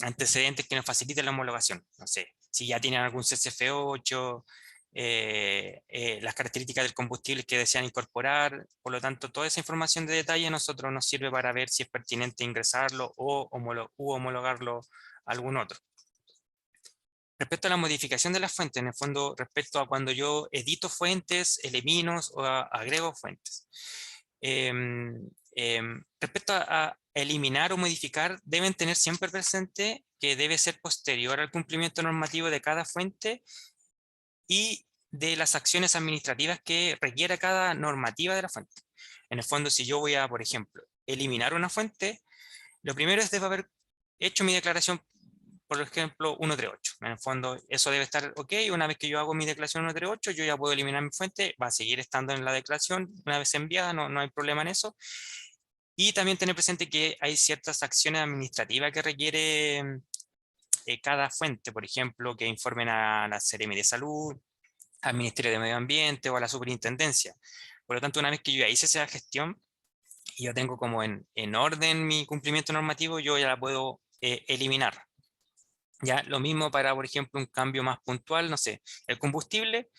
antecedentes que nos faciliten la homologación. No sé, si ya tienen algún CCF8, las características del combustible que desean incorporar. Por lo tanto, toda esa información de detalle a nosotros nos sirve para ver si es pertinente ingresarlo o homologarlo a algún otro. Respecto a la modificación de las fuentes, en el fondo, respecto a cuando yo edito fuentes, elimino o agrego fuentes. Respecto a eliminar o modificar, deben tener siempre presente que debe ser posterior al cumplimiento normativo de cada fuente y de las acciones administrativas que requiera cada normativa de la fuente. En el fondo, si yo voy a, por ejemplo, eliminar una fuente, lo primero es debo haber hecho mi declaración, por ejemplo, 138. En el fondo, eso debe estar ok. Una vez que yo hago mi declaración 138, yo ya puedo eliminar mi fuente, va a seguir estando en la declaración una vez enviada, no hay problema en eso. Y también tener presente que hay ciertas acciones administrativas que requiere cada fuente, por ejemplo, que informen a la Seremi de Salud, al Ministerio de Medio Ambiente o a la Superintendencia. Por lo tanto, una vez que yo ya hice esa gestión y yo tengo como en orden mi cumplimiento normativo, yo ya la puedo eliminar. Ya, lo mismo para, por ejemplo, un cambio más puntual, no sé, el combustible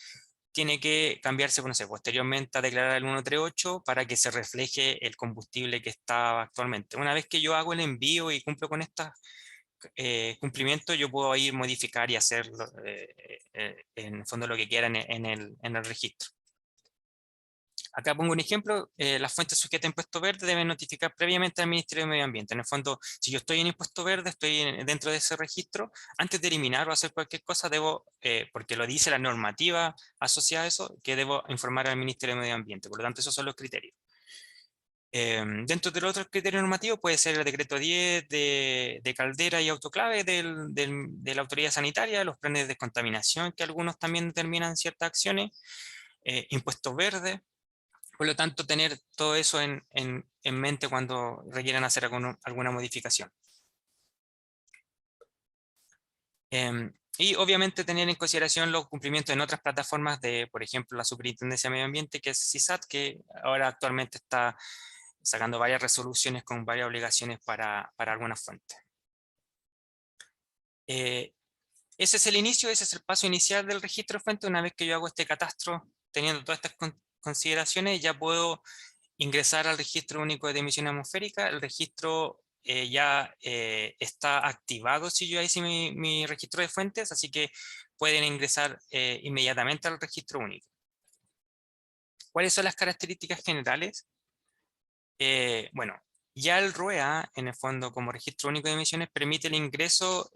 tiene que cambiarse, no sé, posteriormente a declarar el 138 para que se refleje el combustible que está actualmente. Una vez que yo hago el envío y cumplo con estos cumplimientos, yo puedo ir modificar y hacer en el fondo lo que quiera en el registro. Acá pongo un ejemplo, las fuentes sujetas a impuesto verde deben notificar previamente al Ministerio de Medio Ambiente. En el fondo, si yo estoy en impuesto verde, estoy dentro de ese registro, antes de eliminar o hacer cualquier cosa, debo, porque lo dice la normativa asociada a eso, que debo informar al Ministerio de Medio Ambiente. Por lo tanto, esos son los criterios. Dentro de los otros criterios normativos puede ser el decreto 10 de caldera y autoclave de la autoridad sanitaria, los planes de descontaminación, que algunos también determinan ciertas acciones, impuestos verdes. Por lo tanto, tener todo eso en mente cuando requieran hacer alguna modificación. Y obviamente tener en consideración los cumplimientos en otras plataformas de, por ejemplo, la Superintendencia de Medio Ambiente, que es CISAT, que ahora actualmente está sacando varias resoluciones con varias obligaciones para algunas fuentes. Ese es el inicio, ese es el paso inicial del registro de fuentes. Una vez que yo hago este catastro, teniendo todas estas consideraciones, ya puedo ingresar al registro único de emisión atmosférica. El registro ya está activado si yo hice mi registro de fuentes, así que pueden ingresar inmediatamente al registro único. ¿Cuáles son las características generales? Bueno, ya el RUEA, en el fondo, como registro único de emisiones, permite el ingreso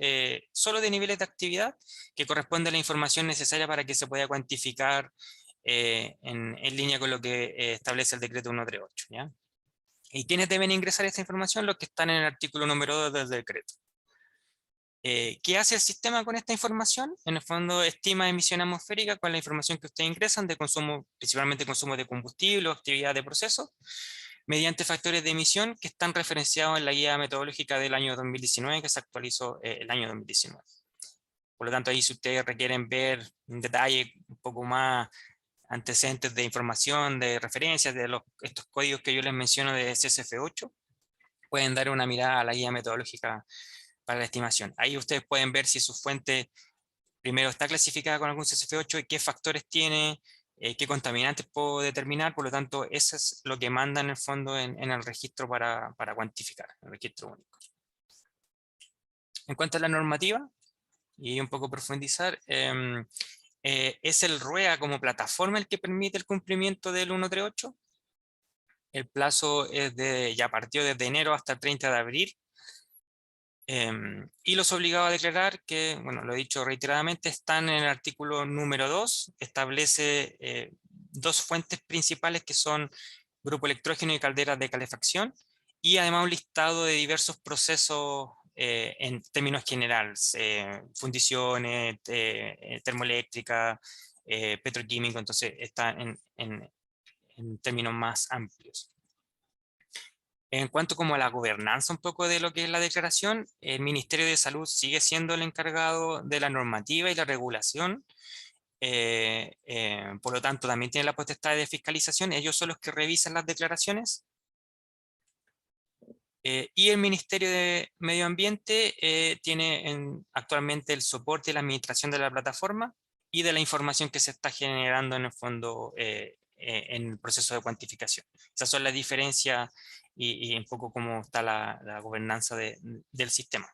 solo de niveles de actividad que corresponde a la información necesaria para que se pueda cuantificar en línea con lo que establece el decreto 138, ¿ya? ¿Y quiénes deben ingresar esta información? Los que están en el artículo número 2 del decreto. ¿Qué hace el sistema con esta información? En el fondo estima emisión atmosférica con la información que ustedes ingresan de consumo, principalmente consumo de combustible o actividad de proceso, mediante factores de emisión que están referenciados en la guía metodológica del año 2019 que se actualizó el año 2019. Por lo tanto, ahí si ustedes requieren ver en detalle un poco más antecedentes de información, de referencias, de estos códigos que yo les menciono de CSF8, pueden dar una mirada a la guía metodológica para la estimación. Ahí ustedes pueden ver si su fuente primero está clasificada con algún CSF8 y qué factores tiene, qué contaminantes puedo determinar. Por lo tanto, eso es lo que manda en el fondo en el registro para cuantificar, el registro único. En cuanto a la normativa, y un poco profundizar, Es el RUEA como plataforma el que permite el cumplimiento del 138. El plazo es ya partió desde enero hasta el 30 de abril. Y los obligados a declarar, que, bueno, lo he dicho reiteradamente, están en el artículo número 2, establece dos fuentes principales que son grupo electrógeno y calderas de calefacción, y además un listado de diversos procesos en términos generales, fundiciones, termoeléctrica, petroquímico, entonces está en términos más amplios. En cuanto como a la gobernanza un poco de lo que es la declaración, el Ministerio de Salud sigue siendo el encargado de la normativa y la regulación. Por lo tanto, también tiene la potestad de fiscalización. Ellos son los que revisan las declaraciones. Y el Ministerio de Medio Ambiente tiene actualmente el soporte y la administración de la plataforma y de la información que se está generando en el fondo en el proceso de cuantificación. Esas son las diferencias y un poco cómo está la gobernanza del sistema.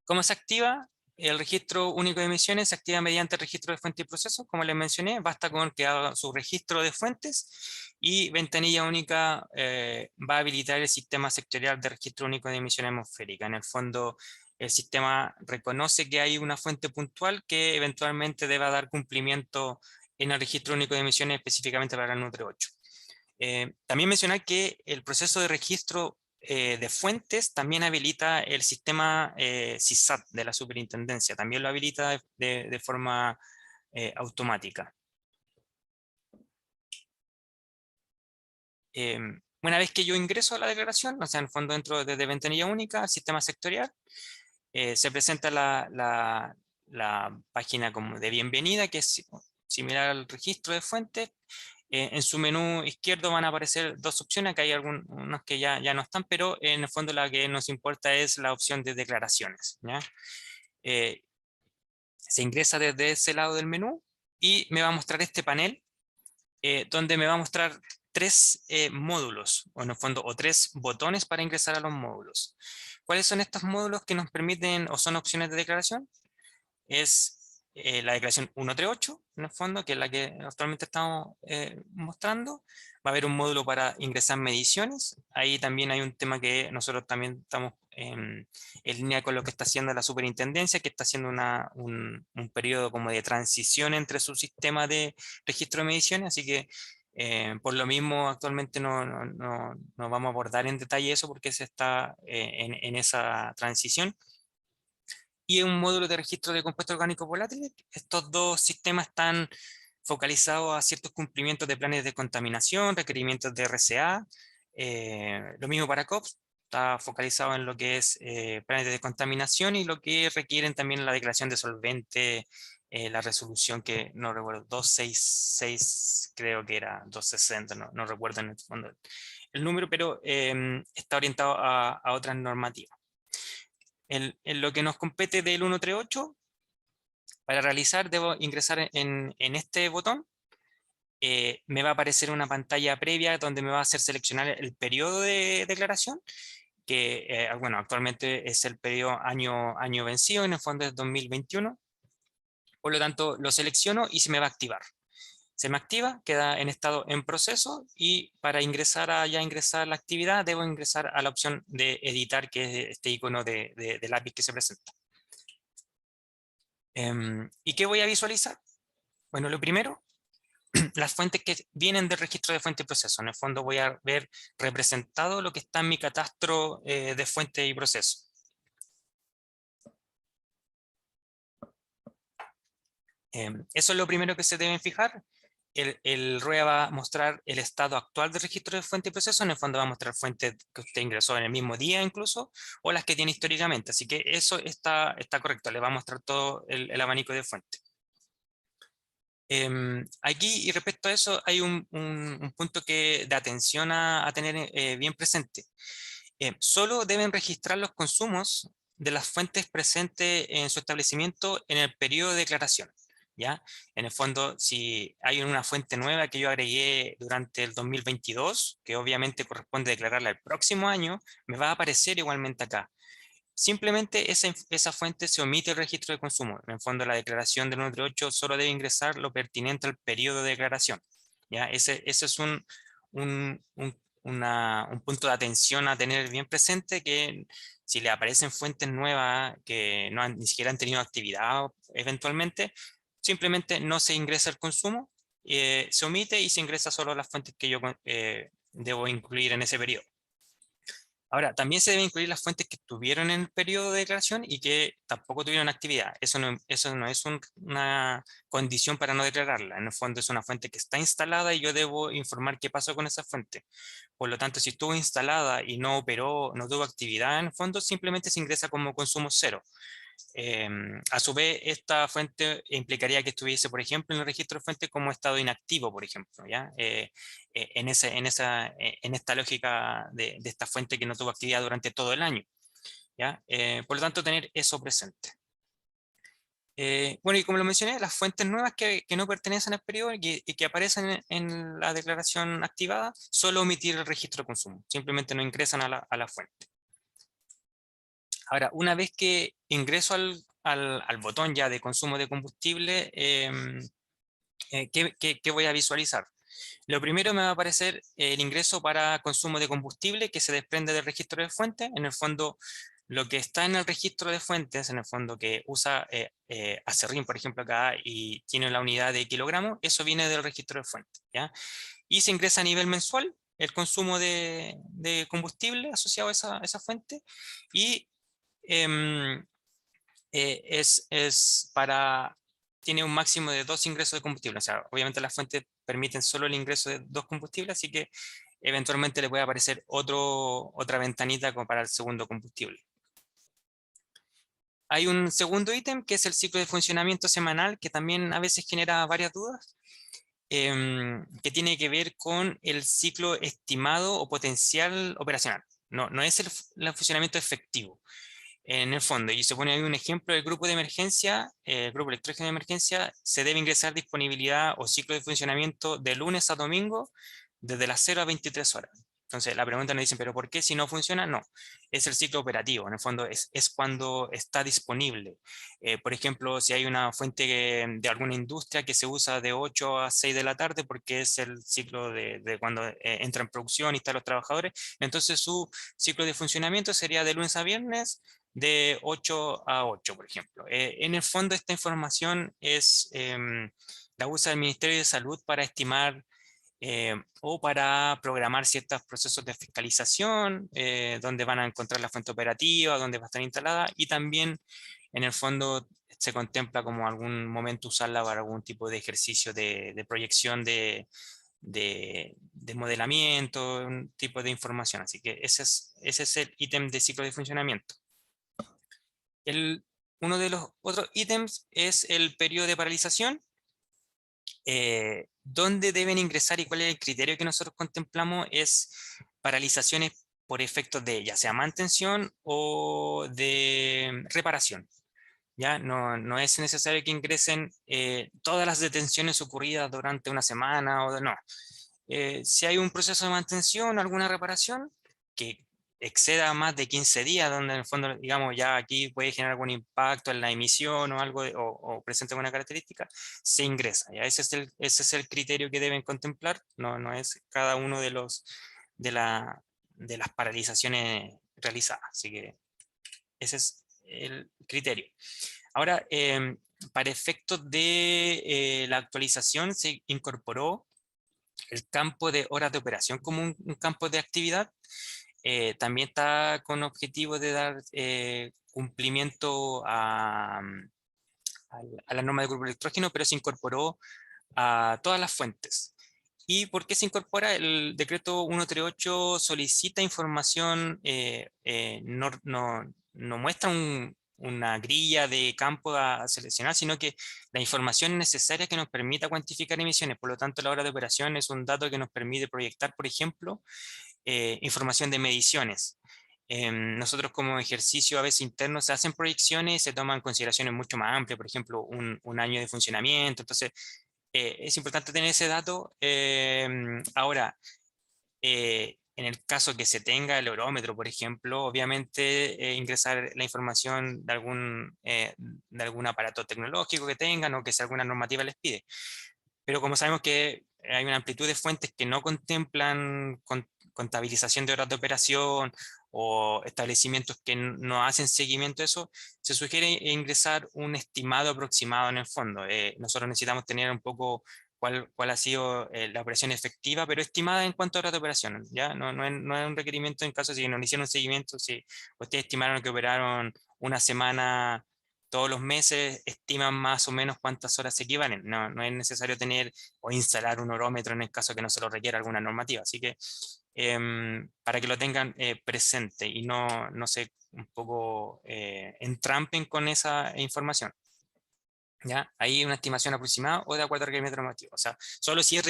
¿Cómo se activa? El registro único de emisiones se activa mediante el registro de fuentes y procesos, como les mencioné, basta con que haga su registro de fuentes y ventanilla única va a habilitar el sistema sectorial de registro único de emisiones atmosféricas. En el fondo, el sistema reconoce que hay una fuente puntual que eventualmente deba dar cumplimiento en el registro único de emisiones específicamente para el NUTRE 8. También mencionar que el proceso de registro de fuentes también habilita el sistema SISAT de la superintendencia, también lo habilita de forma automática. Una vez que yo ingreso a la declaración, o sea, en el fondo entro desde ventanilla única al sistema sectorial, se presenta la página como de bienvenida, que es similar al registro de fuentes. En su menú izquierdo van a aparecer dos opciones, que hay algunos que ya no están, pero en el fondo la que nos importa es la opción de declaraciones, ¿ya? Se ingresa desde ese lado del menú y me va a mostrar este panel, donde me va a mostrar tres módulos, o en el fondo, o tres botones para ingresar a los módulos. ¿Cuáles son estos módulos que nos permiten o son opciones de declaración? Es la declaración 138, en el fondo, que es la que actualmente estamos mostrando. Va a haber un módulo para ingresar mediciones. Ahí también hay un tema que nosotros también estamos en línea con lo que está haciendo la superintendencia, que está haciendo un periodo como de transición entre su sistema de registro de mediciones, así que por lo mismo actualmente no vamos a abordar en detalle eso porque se está en esa transición. Y un módulo de registro de compuestos orgánicos volátiles. Estos dos sistemas están focalizados a ciertos cumplimientos de planes de contaminación, requerimientos de RCA. Lo mismo para COPS, está focalizado en lo que es planes de descontaminación y lo que requieren también la declaración de solvente, la resolución que no recuerdo, 266, creo que era 260, no recuerdo en el fondo el número, pero está orientado a otras normativas. En lo que nos compete del 138, para realizar debo ingresar en este botón. Me va a aparecer una pantalla previa donde me va a hacer seleccionar el periodo de declaración, que bueno, actualmente es el periodo año vencido, en el fondo es 2021. Por lo tanto, lo selecciono y se me va a activar. Se me activa, queda en estado en proceso y para ingresar a ingresar la actividad debo ingresar a la opción de editar, que es este icono de lápiz que se presenta. ¿Y qué voy a visualizar? Bueno, lo primero, las fuentes que vienen del registro de fuente y proceso. En el fondo voy a ver representado lo que está en mi catastro de fuente y proceso. Eso es lo primero que se deben fijar. El RUEA va a mostrar el estado actual del registro de fuente y proceso. En el fondo va a mostrar fuentes que usted ingresó en el mismo día incluso, o las que tiene históricamente. Así que eso está correcto. Le va a mostrar todo el abanico de fuentes. Aquí, y respecto a eso, hay un punto de atención a tener bien presente. Solo deben registrar los consumos de las fuentes presentes en su establecimiento en el periodo de declaración, ¿ya? En el fondo, si hay una fuente nueva que yo agregué durante el 2022, que obviamente corresponde declararla el próximo año, me va a aparecer igualmente acá. simplemente esa fuente se omite el registro de consumo. En el fondo, la declaración del 138 solo debe ingresar lo pertinente al periodo de declaración. ¿Ya? Ese es un punto de atención a tener bien presente, que si le aparecen fuentes nuevas que ni siquiera han tenido actividad eventualmente, simplemente no se ingresa el consumo, se omite y se ingresa solo las fuentes que yo debo incluir en ese periodo. Ahora, también se deben incluir las fuentes que estuvieron en el periodo de declaración y que tampoco tuvieron actividad. Eso no es una condición para no declararla. En el fondo es una fuente que está instalada y yo debo informar qué pasó con esa fuente. Por lo tanto, si estuvo instalada y no operó, no tuvo actividad en el fondo, simplemente se ingresa como consumo cero. A su vez, esta fuente implicaría que estuviese, por ejemplo, en el registro de fuente como estado inactivo, por ejemplo, ¿ya? En esta lógica de esta fuente que no tuvo actividad durante todo el año, ¿ya? Por lo tanto, tener eso presente. Bueno, y como lo mencioné, las fuentes nuevas que no pertenecen al periodo y que aparecen en la declaración activada, solo omitir el registro de consumo, simplemente no ingresan a la fuente. Ahora, una vez que ingreso al botón ya de consumo de combustible, ¿qué voy a visualizar? Lo primero me va a aparecer el ingreso para consumo de combustible que se desprende del registro de fuentes. En el fondo, lo que está en el registro de fuentes, en el fondo que usa Acerrín, por ejemplo, acá, y tiene la unidad de kilogramos, eso viene del registro de fuentes, ¿ya? Y se ingresa a nivel mensual el consumo de combustible asociado a esa fuente, y em, tiene un máximo de 2 ingresos de combustible. O sea, obviamente las fuentes permiten solo el ingreso de 2 combustibles, así que eventualmente le puede aparecer otra ventanita como para el segundo combustible. Hay un segundo ítem que es el ciclo de funcionamiento semanal, que también a veces genera varias dudas, que tiene que ver con el ciclo estimado o potencial operacional. No es el funcionamiento efectivo en el fondo. Y se pone ahí un ejemplo del grupo de emergencia, el grupo electrógeno de emergencia, se debe ingresar disponibilidad o ciclo de funcionamiento de lunes a domingo desde las 0 a 23 horas. Entonces la pregunta nos dicen, ¿pero por qué si no funciona? No, es el ciclo operativo, en el fondo es cuando está disponible. Por ejemplo, si hay una fuente de alguna industria que se usa de 8 a 6 de la tarde porque es el ciclo de cuando entra en producción y están los trabajadores, entonces su ciclo de funcionamiento sería de lunes a viernes de 8 a 8, por ejemplo. En el fondo, esta información la usa el Ministerio de Salud para estimar o para programar ciertos procesos de fiscalización, donde van a encontrar la fuente operativa, donde va a estar instalada, y también, en el fondo, se contempla como algún momento usarla para algún tipo de ejercicio de proyección de modelamiento, un tipo de información. Así que ese es el ítem de ciclo de funcionamiento. Uno de los otros ítems es el periodo de paralización. ¿Dónde deben ingresar y cuál es el criterio que nosotros contemplamos? Es paralizaciones por efectos de ya sea mantención o de reparación. ¿Ya? No es necesario que ingresen todas las detenciones ocurridas durante una semana o no. Si hay un proceso de mantención o alguna reparación que exceda más de 15 días, donde en el fondo, digamos, ya aquí puede generar algún impacto en la emisión o algo, o presente alguna característica, se ingresa. ¿Ya? Ese es el criterio que deben contemplar, no es cada uno de las paralizaciones realizadas. Así que ese es el criterio. Ahora, para efectos de la actualización, se incorporó el campo de horas de operación como un campo de actividad. También está con objetivo de dar cumplimiento a la norma de grupo electrógeno, pero se incorporó a todas las fuentes. ¿Y por qué se incorpora? El decreto 138 solicita información, no muestra una grilla de campo a seleccionar, sino que la información necesaria que nos permita cuantificar emisiones. Por lo tanto, la hora de operación es un dato que nos permite proyectar, por ejemplo, información de mediciones. Nosotros como ejercicio a veces interno se hacen proyecciones y se toman consideraciones mucho más amplias, por ejemplo, un año de funcionamiento. Entonces, es importante tener ese dato. Ahora, en el caso que se tenga el eurómetro, por ejemplo, obviamente ingresar la información de algún aparato tecnológico que tengan o que si alguna normativa les pide. Pero como sabemos que hay una amplitud de fuentes que no contemplan contabilización de horas de operación o establecimientos que no hacen seguimiento de eso, se sugiere ingresar un estimado aproximado en el fondo. Nosotros necesitamos tener un poco cuál ha sido la operación efectiva, pero estimada en cuanto a horas de operación. ¿Ya? No es un requerimiento en caso de que no hicieron un seguimiento, si ustedes estimaron que operaron una semana todos los meses, estiman más o menos cuántas horas se equivalen. No es necesario tener o instalar un horómetro en el caso que no se lo requiera alguna normativa. Así que para que lo tengan presente y no se un poco entrampen con esa información. ¿Ya? Hay una estimación aproximada o de acuerdo al requerimiento normativo. O sea, solo si es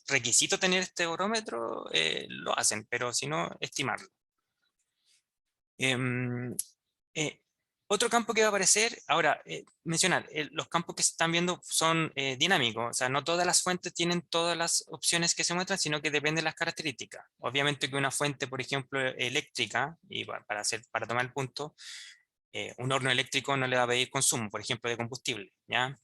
requisito tener este horómetro, lo hacen, pero si no, estimarlo. Em, eh, Otro campo que va a aparecer, ahora, mencionar, los campos que se están viendo son dinámicos, o sea, no todas las fuentes tienen todas las opciones que se muestran, sino que depende de las características. Obviamente que una fuente, por ejemplo, eléctrica, y para tomar el punto, un horno eléctrico no le va a pedir consumo, por ejemplo, de combustible, ¿ya?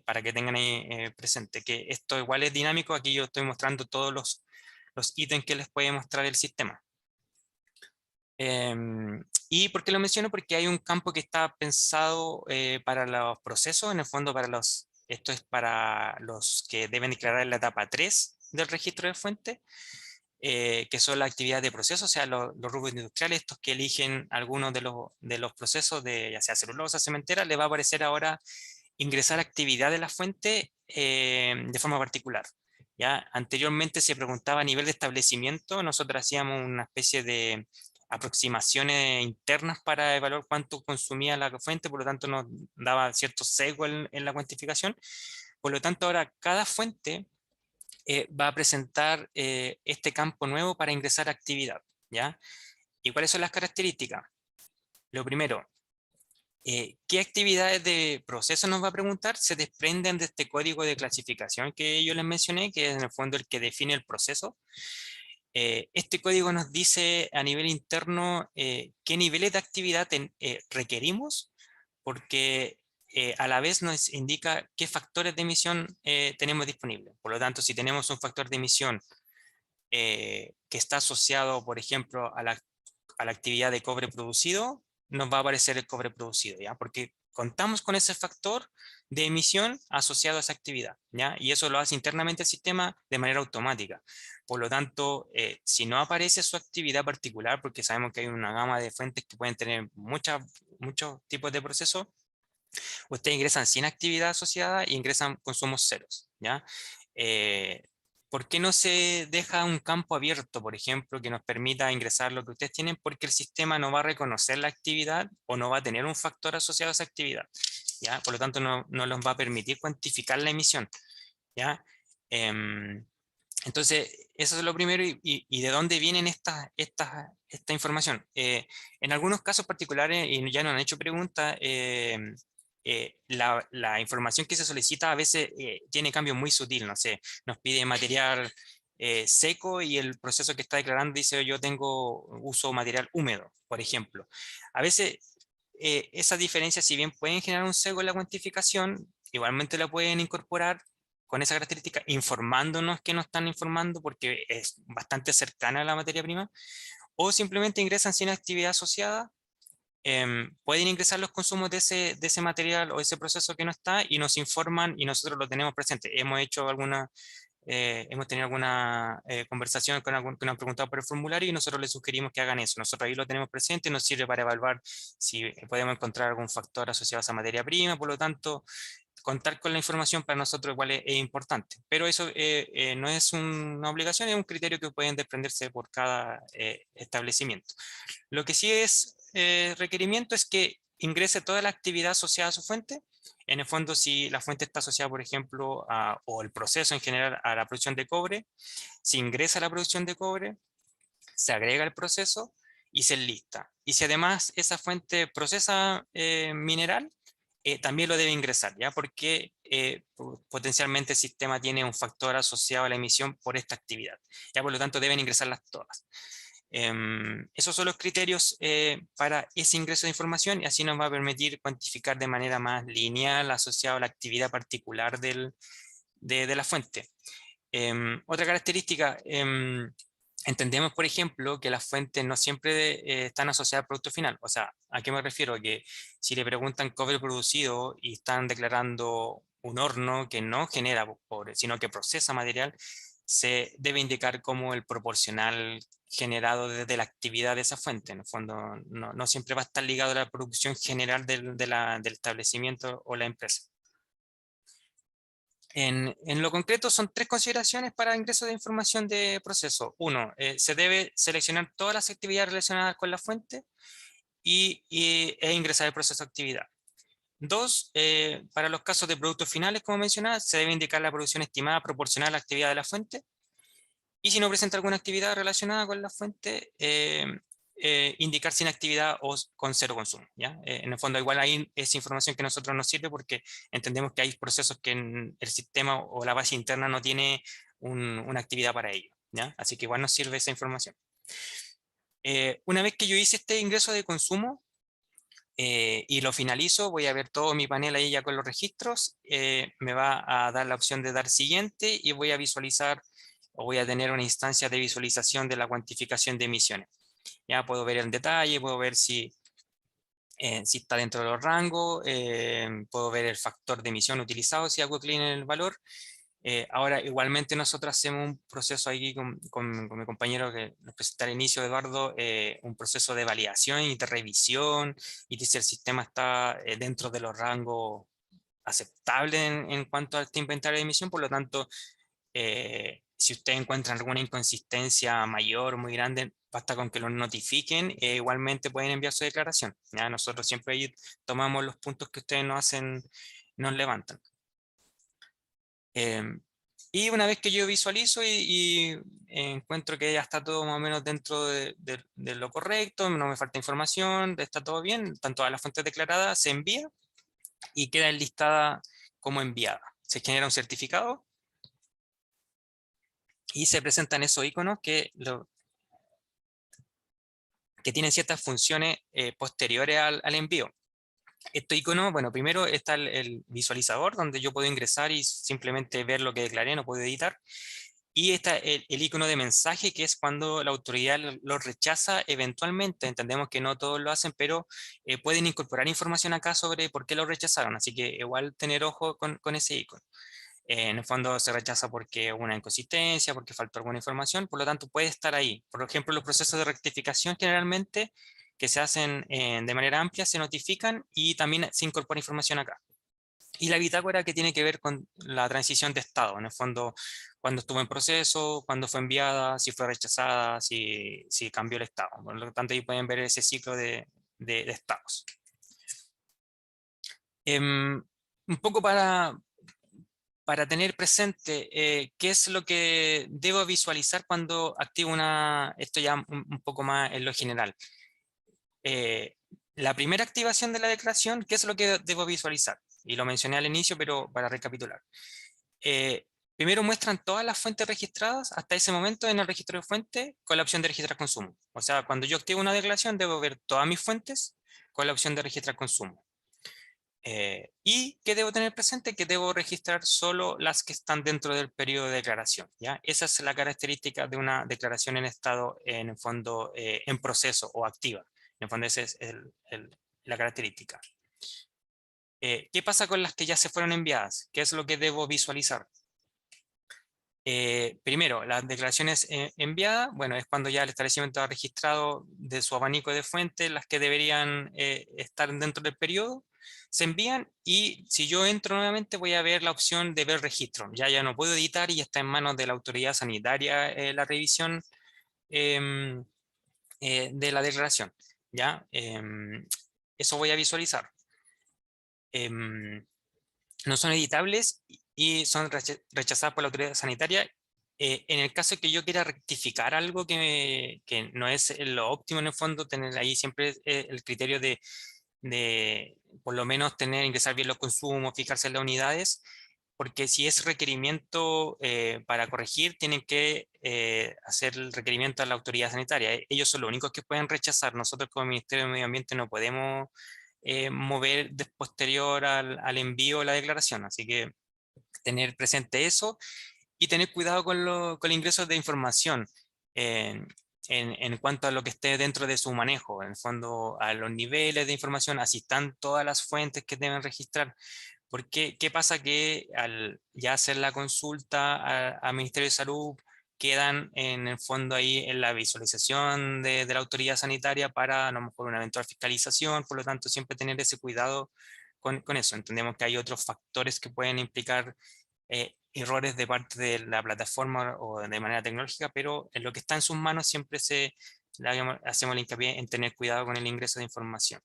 Para que tengan ahí presente que esto igual es dinámico, aquí yo estoy mostrando todos los ítems que les puede mostrar el sistema. ¿Y por qué lo menciono? Porque hay un campo que está pensado para los procesos, en el fondo esto es para los que deben declarar en la etapa 3 del registro de fuente, que son las actividades de proceso, o sea, los rubros industriales, estos que eligen algunos de los procesos, ya sea celulosa, cementera, le va a aparecer ahora ingresar actividad de la fuente de forma particular. ¿Ya? Anteriormente se preguntaba a nivel de establecimiento, nosotros hacíamos una especie de aproximaciones internas para evaluar cuánto consumía la fuente, por lo tanto nos daba cierto sesgo en la cuantificación. Por lo tanto, ahora cada fuente va a presentar este campo nuevo para ingresar actividad. ¿Ya? ¿Y cuáles son las características? Lo primero, ¿qué actividades de proceso nos va a preguntar? Se desprenden de este código de clasificación que yo les mencioné, que es en el fondo el que define el proceso. Este código nos dice a nivel interno qué niveles de actividad requerimos, porque a la vez nos indica qué factores de emisión tenemos disponibles. Por lo tanto, si tenemos un factor de emisión que está asociado, por ejemplo, a la actividad de cobre producido, nos va a aparecer el cobre producido, ¿ya? Porque contamos con ese factor de emisión asociado a esa actividad, ¿ya? Y eso lo hace internamente el sistema de manera automática. Por lo tanto, si no aparece su actividad particular, porque sabemos que hay una gama de fuentes que pueden tener muchos tipos de procesos, ustedes ingresan sin actividad asociada y ingresan consumos ceros, ¿ya? Eh, ¿Por qué no se deja un campo abierto, por ejemplo, que nos permita ingresar lo que ustedes tienen? Porque el sistema no va a reconocer la actividad o no va a tener un factor asociado a esa actividad, ¿ya? Por lo tanto, no nos va a permitir cuantificar la emisión, ¿ya? Em, entonces, eso es lo primero y de dónde vienen esta información. En algunos casos particulares, y ya nos han hecho preguntas, la información que se solicita a veces tiene cambios muy sutil, no sé, nos pide material seco y el proceso que está declarando dice yo tengo uso material húmedo, por ejemplo. A veces esas diferencias, si bien pueden generar un sesgo en la cuantificación, igualmente la pueden incorporar con esa característica, informándonos que nos están informando porque es bastante cercana a la materia prima, o simplemente ingresan sin actividad asociada, pueden ingresar los consumos de ese material o ese proceso que no está y nos informan y nosotros lo tenemos presente. Hemos tenido alguna conversación con algún que nos han preguntado por el formulario y nosotros les sugerimos que hagan eso. Nosotros ahí lo tenemos presente y nos sirve para evaluar si podemos encontrar algún factor asociado a esa materia prima, por lo tanto, contar con la información para nosotros igual es importante, pero eso no es una obligación, es un criterio que pueden desprenderse por cada establecimiento. Lo que sí es requerimiento es que ingrese toda la actividad asociada a su fuente. En el fondo, si la fuente está asociada, por ejemplo, o el proceso en general a la producción de cobre, si ingresa la producción de cobre, se agrega el proceso y se enlista. Y si además esa fuente procesa mineral, también lo debe ingresar, ¿ya? Porque potencialmente el sistema tiene un factor asociado a la emisión por esta actividad, ¿ya? Por lo tanto, deben ingresarlas todas. Esos son los criterios para ese ingreso de información y así nos va a permitir cuantificar de manera más lineal asociado a la actividad particular de la fuente. Otra característica, entendemos, por ejemplo, que las fuentes no siempre están asociadas al producto final. O sea, ¿a qué me refiero? Que si le preguntan cobre producido y están declarando un horno que no genera cobre, sino que procesa material, se debe indicar como el proporcional generado desde la actividad de esa fuente. En el fondo, no siempre va a estar ligado a la producción general del establecimiento o la empresa. En lo concreto son tres consideraciones para ingreso de información de proceso. Uno, se debe seleccionar todas las actividades relacionadas con la fuente e ingresar el proceso de actividad. Dos, para los casos de productos finales, como mencionaba, se debe indicar la producción estimada proporcional a la actividad de la fuente. Y si no presenta alguna actividad relacionada con la fuente, indicar sin actividad o con cero consumo, ¿ya? En el fondo igual ahí es información que a nosotros nos sirve porque entendemos que hay procesos que el sistema o la base interna no tiene una actividad para ello, ¿ya? Así que igual nos sirve esa información. Una vez que yo hice este ingreso de consumo y lo finalizo, voy a ver todo mi panel ahí ya con los registros, me va a dar la opción de dar siguiente y voy a visualizar o voy a tener una instancia de visualización de la cuantificación de emisiones. Ya puedo ver en detalle, puedo ver si está dentro de los rangos, puedo ver el factor de emisión utilizado si hago clic en el valor. Ahora, igualmente nosotros hacemos un proceso aquí con mi compañero que nos presenta al inicio, Eduardo, un proceso de validación y de revisión y de si el sistema está dentro de los rangos aceptables en cuanto a este inventario de emisión. Por lo tanto, si ustedes encuentran alguna inconsistencia mayor o muy grande, basta con que lo notifiquen, igualmente pueden enviar su declaración. ¿Ya? Nosotros siempre ahí tomamos los puntos que ustedes nos hacen, nos levantan. Y una vez que yo visualizo y encuentro que ya está todo más o menos dentro de lo correcto, no me falta información, está todo bien, están todas las fuentes declaradas, se envía y queda enlistada como enviada. Se genera un certificado y se presentan esos iconos que tienen ciertas funciones posteriores al envío. Este icono, bueno, primero está el visualizador donde yo puedo ingresar y simplemente ver lo que declaré, no puedo editar. Y está el icono de mensaje, que es cuando la autoridad lo rechaza eventualmente. Entendemos que no todos lo hacen, pero pueden incorporar información acá sobre por qué lo rechazaron. Así que igual tener ojo con ese icono. En el fondo se rechaza porque hubo una inconsistencia, porque faltó alguna información, por lo tanto puede estar ahí. Por ejemplo, los procesos de rectificación generalmente que se hacen de manera amplia se notifican y también se incorpora información acá. Y la bitácora que tiene que ver con la transición de estado, en el fondo, cuando estuvo en proceso, cuando fue enviada, si fue rechazada, si cambió el estado. Por lo tanto, ahí pueden ver ese ciclo de estados. Un poco para tener presente qué es lo que debo visualizar cuando activo esto ya un poco más en lo general. La primera activación de la declaración, ¿qué es lo que debo visualizar? Y lo mencioné al inicio, pero para recapitular. Eh, Primero muestran todas las fuentes registradas hasta ese momento en el registro de fuente con la opción de registrar consumo. O sea, cuando yo activo una declaración, debo ver todas mis fuentes con la opción de registrar consumo. Y que debo tener presente que debo registrar solo las que están dentro del periodo de declaración. ¿Ya? Esa es la característica de una declaración en estado, en el fondo, en proceso o activa. En el fondo, esa es la característica. ¿Qué pasa con las que ya se fueron enviadas? ¿Qué es lo que debo visualizar? Primero, las declaraciones enviadas, bueno, es cuando ya el establecimiento ha registrado de su abanico de fuentes las que deberían estar dentro del periodo, se envían y si yo entro nuevamente voy a ver la opción de ver registro. Ya no puedo editar y está en manos de la autoridad sanitaria la revisión em, de la declaración. ¿Ya? Eso voy a visualizar. No son editables y son rechazadas por la autoridad sanitaria. En el caso de que yo quiera rectificar algo que no es lo óptimo en el fondo, tener ahí siempre el criterio de por lo menos ingresar bien los consumos, fijarse en las unidades, porque si es requerimiento para corregir, tienen que hacer el requerimiento a la autoridad sanitaria. Ellos son los únicos que pueden rechazar. Nosotros como Ministerio de Medio Ambiente no podemos mover posterior al envío la declaración. Así que tener presente eso y tener cuidado con el ingreso de información en, en cuanto a lo que esté dentro de su manejo, en el fondo a los niveles de información, así están todas las fuentes que deben registrar. Porque, ¿qué pasa? Que al ya hacer la consulta al Ministerio de Salud, quedan en el fondo ahí en la visualización de la autoridad sanitaria para a lo mejor una eventual fiscalización, por lo tanto siempre tener ese cuidado con eso. Entendemos que hay otros factores que pueden implicar errores de parte de la plataforma o de manera tecnológica, pero en lo que está en sus manos siempre hacemos el hincapié en tener cuidado con el ingreso de información.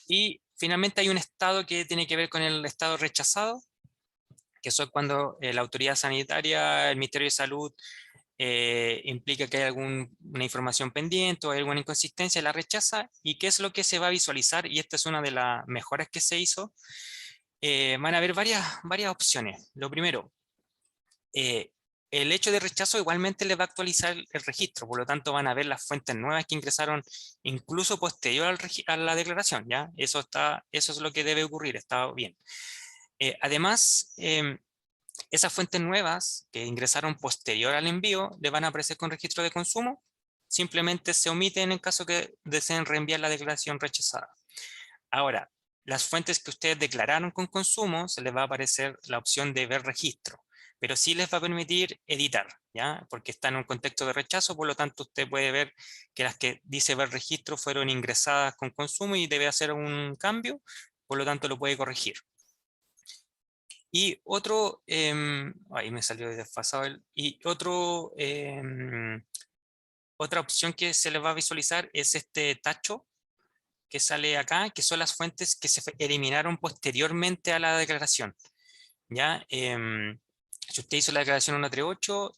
Y finalmente hay un estado que tiene que ver con el estado rechazado, que eso es cuando la autoridad sanitaria, el Ministerio de Salud, implica que hay alguna información pendiente o hay alguna inconsistencia, la rechaza. ¿Y qué es lo que se va a visualizar? Y esta es una de las mejoras que se hizo. Van a haber varias opciones. Lo primero, el hecho de rechazo igualmente le va a actualizar el registro, por lo tanto van a ver las fuentes nuevas que ingresaron incluso posterior a la declaración, ¿ya? Eso es lo que debe ocurrir, está bien. Además, esas fuentes nuevas que ingresaron posterior al envío le van a aparecer con registro de consumo, simplemente se omiten en caso que deseen reenviar la declaración rechazada. Ahora, las fuentes que ustedes declararon con consumo, se les va a aparecer la opción de ver registro, pero sí les va a permitir editar, ¿ya? Porque está en un contexto de rechazo, por lo tanto usted puede ver que las que dice ver registro fueron ingresadas con consumo y debe hacer un cambio, por lo tanto lo puede corregir. Y otro, ahí me salió desfasado, otra opción que se les va a visualizar es este tacho que sale acá, que son las fuentes que se eliminaron posteriormente a la declaración. ¿Ya? Si usted hizo la declaración 138,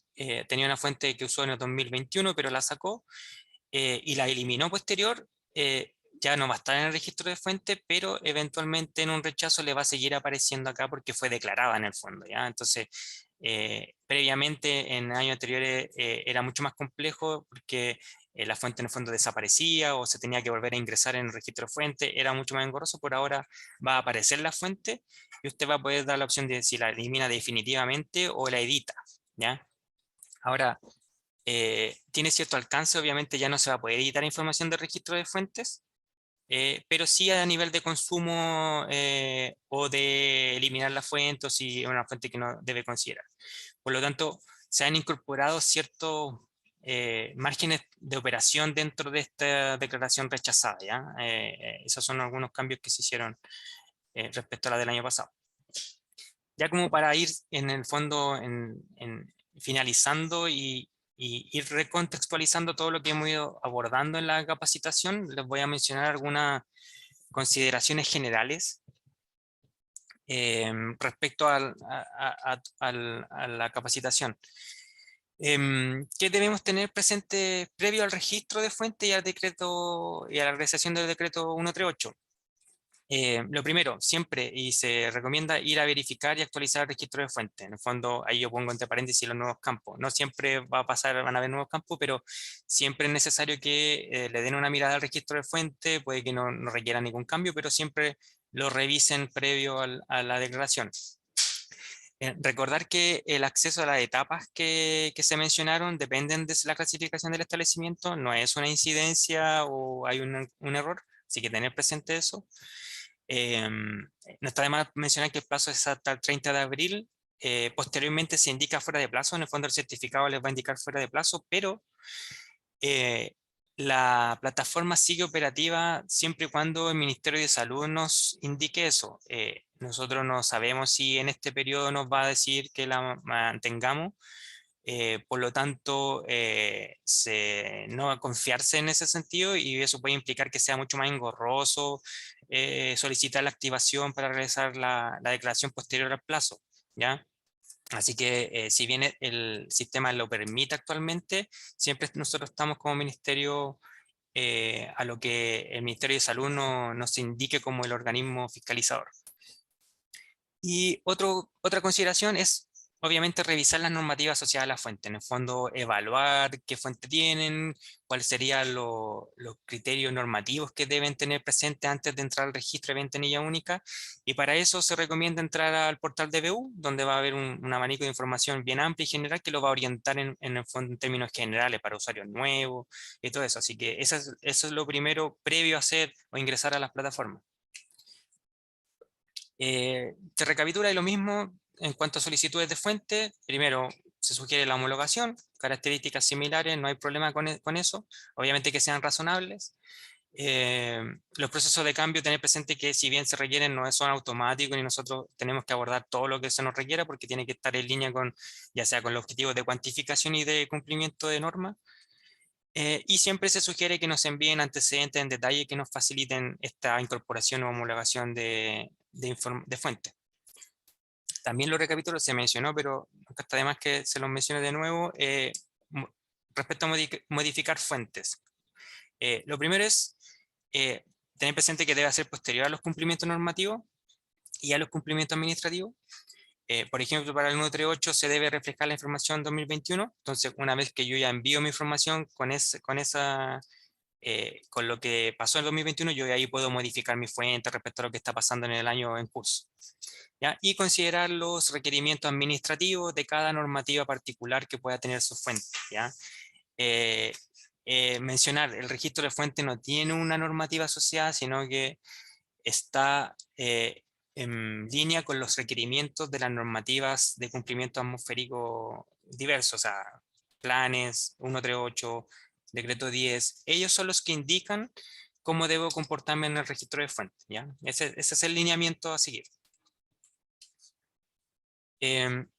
tenía una fuente que usó en el 2021, pero la sacó y la eliminó posterior, ya no va a estar en el registro de fuente, pero eventualmente en un rechazo le va a seguir apareciendo acá porque fue declarada en el fondo, ¿ya? Entonces, previamente en años anteriores era mucho más complejo porque la fuente en el fondo desaparecía o se tenía que volver a ingresar en el registro de fuente, era mucho más engorroso. Por ahora va a aparecer la fuente y usted va a poder dar la opción de si la elimina definitivamente o la edita, ¿ya? Ahora, tiene cierto alcance, obviamente ya no se va a poder editar información de registro de fuentes, pero sí a nivel de consumo o de eliminar la fuente o si es una fuente que no debe considerar. Por lo tanto, se han incorporado ciertos márgenes de operación dentro de esta declaración rechazada, ¿ya? Esos son algunos cambios que se hicieron respecto a la del año pasado. Ya como para ir en el fondo finalizando y ir recontextualizando todo lo que hemos ido abordando en la capacitación, les voy a mencionar algunas consideraciones generales respecto a la capacitación. ¿Qué debemos tener presente previo al registro de fuente y al decreto y a la realización del decreto 138? Lo primero, siempre, y se recomienda ir a verificar y actualizar el registro de fuente. En el fondo, ahí yo pongo entre paréntesis los nuevos campos. No siempre va a pasar, van a haber nuevos campos, pero siempre es necesario que le den una mirada al registro de fuente. Puede que no requiera ningún cambio, pero siempre lo revisen previo a la declaración. Recordar que el acceso a las etapas que se mencionaron dependen de la clasificación del establecimiento, no es una incidencia o hay un error, así que tener presente eso. No está de más mencionar que el plazo es hasta el 30 de abril. Posteriormente se indica fuera de plazo. En el fondo el certificado les va a indicar fuera de plazo, pero la plataforma sigue operativa siempre y cuando el Ministerio de Salud nos indique eso. Nosotros no sabemos si en este periodo nos va a decir que la mantengamos. Por lo tanto, no va a confiarse en ese sentido y eso puede implicar que sea mucho más engorroso solicitar la activación para realizar la declaración posterior al plazo, ¿ya? Así que si bien el sistema lo permite actualmente, siempre nosotros estamos como ministerio a lo que el Ministerio de Salud nos indique como el organismo fiscalizador. Y otra consideración es, obviamente, revisar las normativas asociadas a la fuente. En el fondo, evaluar qué fuente tienen, cuáles serían los criterios normativos que deben tener presente antes de entrar al registro de ventanilla única. Y para eso se recomienda entrar al portal de BU, donde va a haber un abanico de información bien amplio y general que lo va a orientar en el fondo en términos generales para usuarios nuevos y todo eso. Así que eso es lo primero previo a hacer o ingresar a las plataformas. Se recapitula y lo mismo en cuanto a solicitudes de fuente. Primero, se sugiere la homologación, características similares, no hay problema con eso, obviamente que sean razonables. Los procesos de cambio, tener presente que si bien se requieren, no son automáticos y nosotros tenemos que abordar todo lo que se nos requiera porque tiene que estar en línea con, ya sea con los objetivos de cuantificación y de cumplimiento de normas. Y siempre se sugiere que nos envíen antecedentes en detalle que nos faciliten esta incorporación o homologación de fuente. También lo recapitulo, se mencionó, pero nunca está de más que se lo mencione de nuevo, respecto a modificar fuentes. Lo primero es tener presente que debe ser posterior a los cumplimientos normativos y a los cumplimientos administrativos. Por ejemplo, para el 138 se debe reflejar la información 2021, entonces una vez que yo ya envío mi información con lo que pasó en el 2021, yo ahí puedo modificar mi fuente respecto a lo que está pasando en el año en curso. ¿Ya? Y considerar los requerimientos administrativos de cada normativa particular que pueda tener su fuente. ¿Ya? Eh, Mencionar, el registro de fuente no tiene una normativa asociada, sino que está en línea con los requerimientos de las normativas de cumplimiento atmosférico diversos, o sea, planes, 138, decreto 10, ellos son los que indican cómo debo comportarme en el registro de fuente, ¿ya? Ese es el lineamiento a seguir.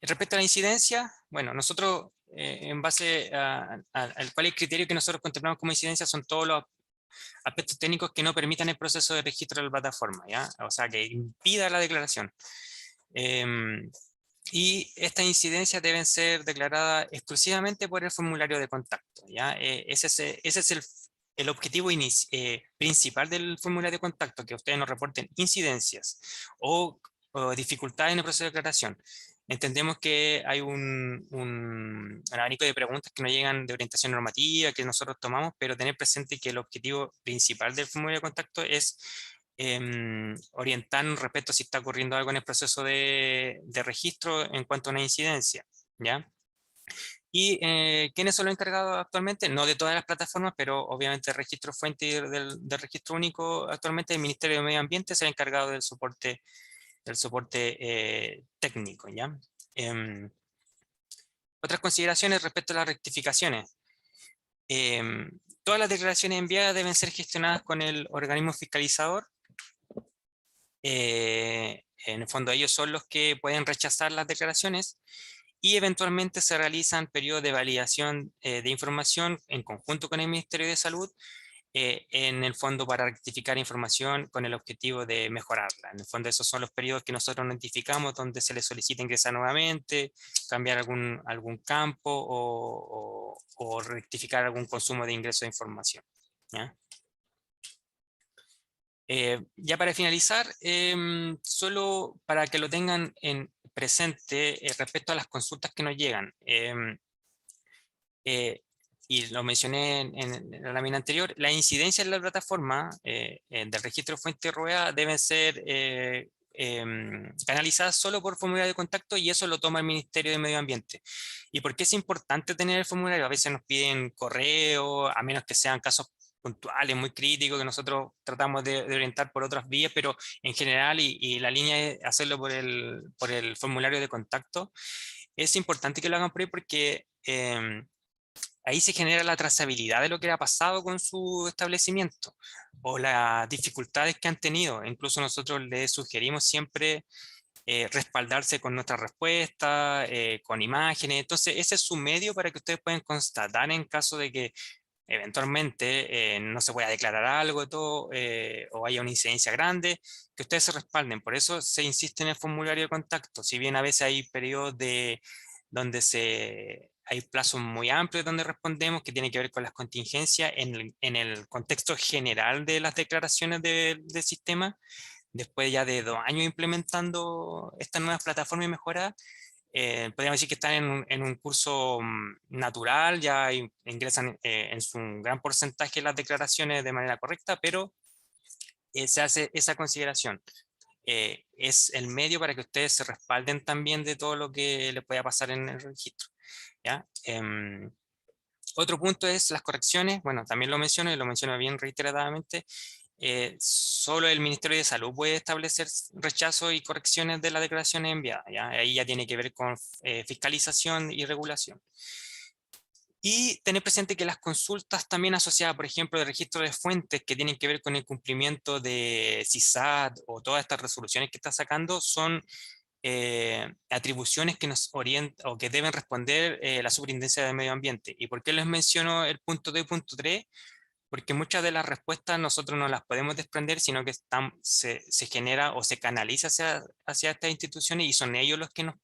Respecto a la incidencia, bueno, nosotros en base al cual el criterio que nosotros contemplamos como incidencia son todos los aspectos técnicos que no permitan el proceso de registro de la plataforma, ¿ya? O sea, que impida la declaración. Y estas incidencias deben ser declaradas exclusivamente por el formulario de contacto, ¿ya? Ese es el objetivo principal del formulario de contacto, que ustedes nos reporten incidencias o dificultades en el proceso de declaración. Entendemos que hay un abanico de preguntas que nos llegan de orientación normativa, que nosotros tomamos, pero tener presente que el objetivo principal del formulario de contacto es orientarnos respecto a si está ocurriendo algo en el proceso de registro en cuanto a una incidencia, ¿ya? ¿Y quiénes son los encargados actualmente? No de todas las plataformas, pero obviamente el registro fuente y del registro único actualmente el Ministerio de Medio Ambiente es el encargado del soporte técnico, ¿ya? Otras consideraciones respecto a las rectificaciones. Todas las declaraciones enviadas deben ser gestionadas con el organismo fiscalizador. En el fondo ellos son los que pueden rechazar las declaraciones y eventualmente se realizan periodos de validación de información en conjunto con el Ministerio de Salud, en el fondo para rectificar información con el objetivo de mejorarla. En el fondo esos son los periodos que nosotros notificamos donde se les solicita ingresar nuevamente, cambiar algún campo o rectificar algún consumo de ingreso de información, ¿ya? Ya para finalizar, solo para que lo tengan en presente respecto a las consultas que nos llegan. Y lo mencioné en la lámina anterior, la incidencia en la plataforma del registro fuente rueda deben ser canalizadas solo por formulario de contacto y eso lo toma el Ministerio de Medio Ambiente. ¿Y por qué es importante tener el formulario? A veces nos piden correo, a menos que sean casos puntuales, muy críticos, que nosotros tratamos de orientar por otras vías, pero en general, y la línea es hacerlo por el formulario de contacto, es importante que lo hagan por ahí porque ahí se genera la trazabilidad de lo que ha pasado con su establecimiento o las dificultades que han tenido. Incluso nosotros les sugerimos siempre respaldarse con nuestra respuesta, con imágenes. Entonces, ese es su medio para que ustedes puedan constatar en caso de que eventualmente no se pueda declarar algo todo, o haya una incidencia grande, que ustedes se respalden. Por eso se insiste en el formulario de contacto. Si bien a veces hay periodos donde hay plazos muy amplios donde respondemos, que tiene que ver con las contingencias en el contexto general de las declaraciones del sistema. Después ya de 2 años implementando estas nuevas plataformas y mejoras, podríamos decir que están en un curso natural, ya ingresan en su gran porcentaje las declaraciones de manera correcta, pero se hace esa consideración. Es el medio para que ustedes se respalden también de todo lo que les pueda pasar en el registro. ¿Ya? Otro punto es las correcciones. Bueno, también lo menciono y lo menciono bien reiteradamente. Solo el Ministerio de Salud puede establecer rechazo y correcciones de las declaraciones enviadas. ¿Ya? Ahí ya tiene que ver con fiscalización y regulación. Y tener presente que las consultas también asociadas, por ejemplo, de registro de fuentes que tienen que ver con el cumplimiento de CISAT o todas estas resoluciones que está sacando son atribuciones que nos orientan o que deben responder la Superintendencia de Medio Ambiente. ¿Y por qué les menciono el punto 2 y punto 3? Porque muchas de las respuestas nosotros no las podemos desprender, sino que se genera o se canaliza hacia estas instituciones y son ellos los que les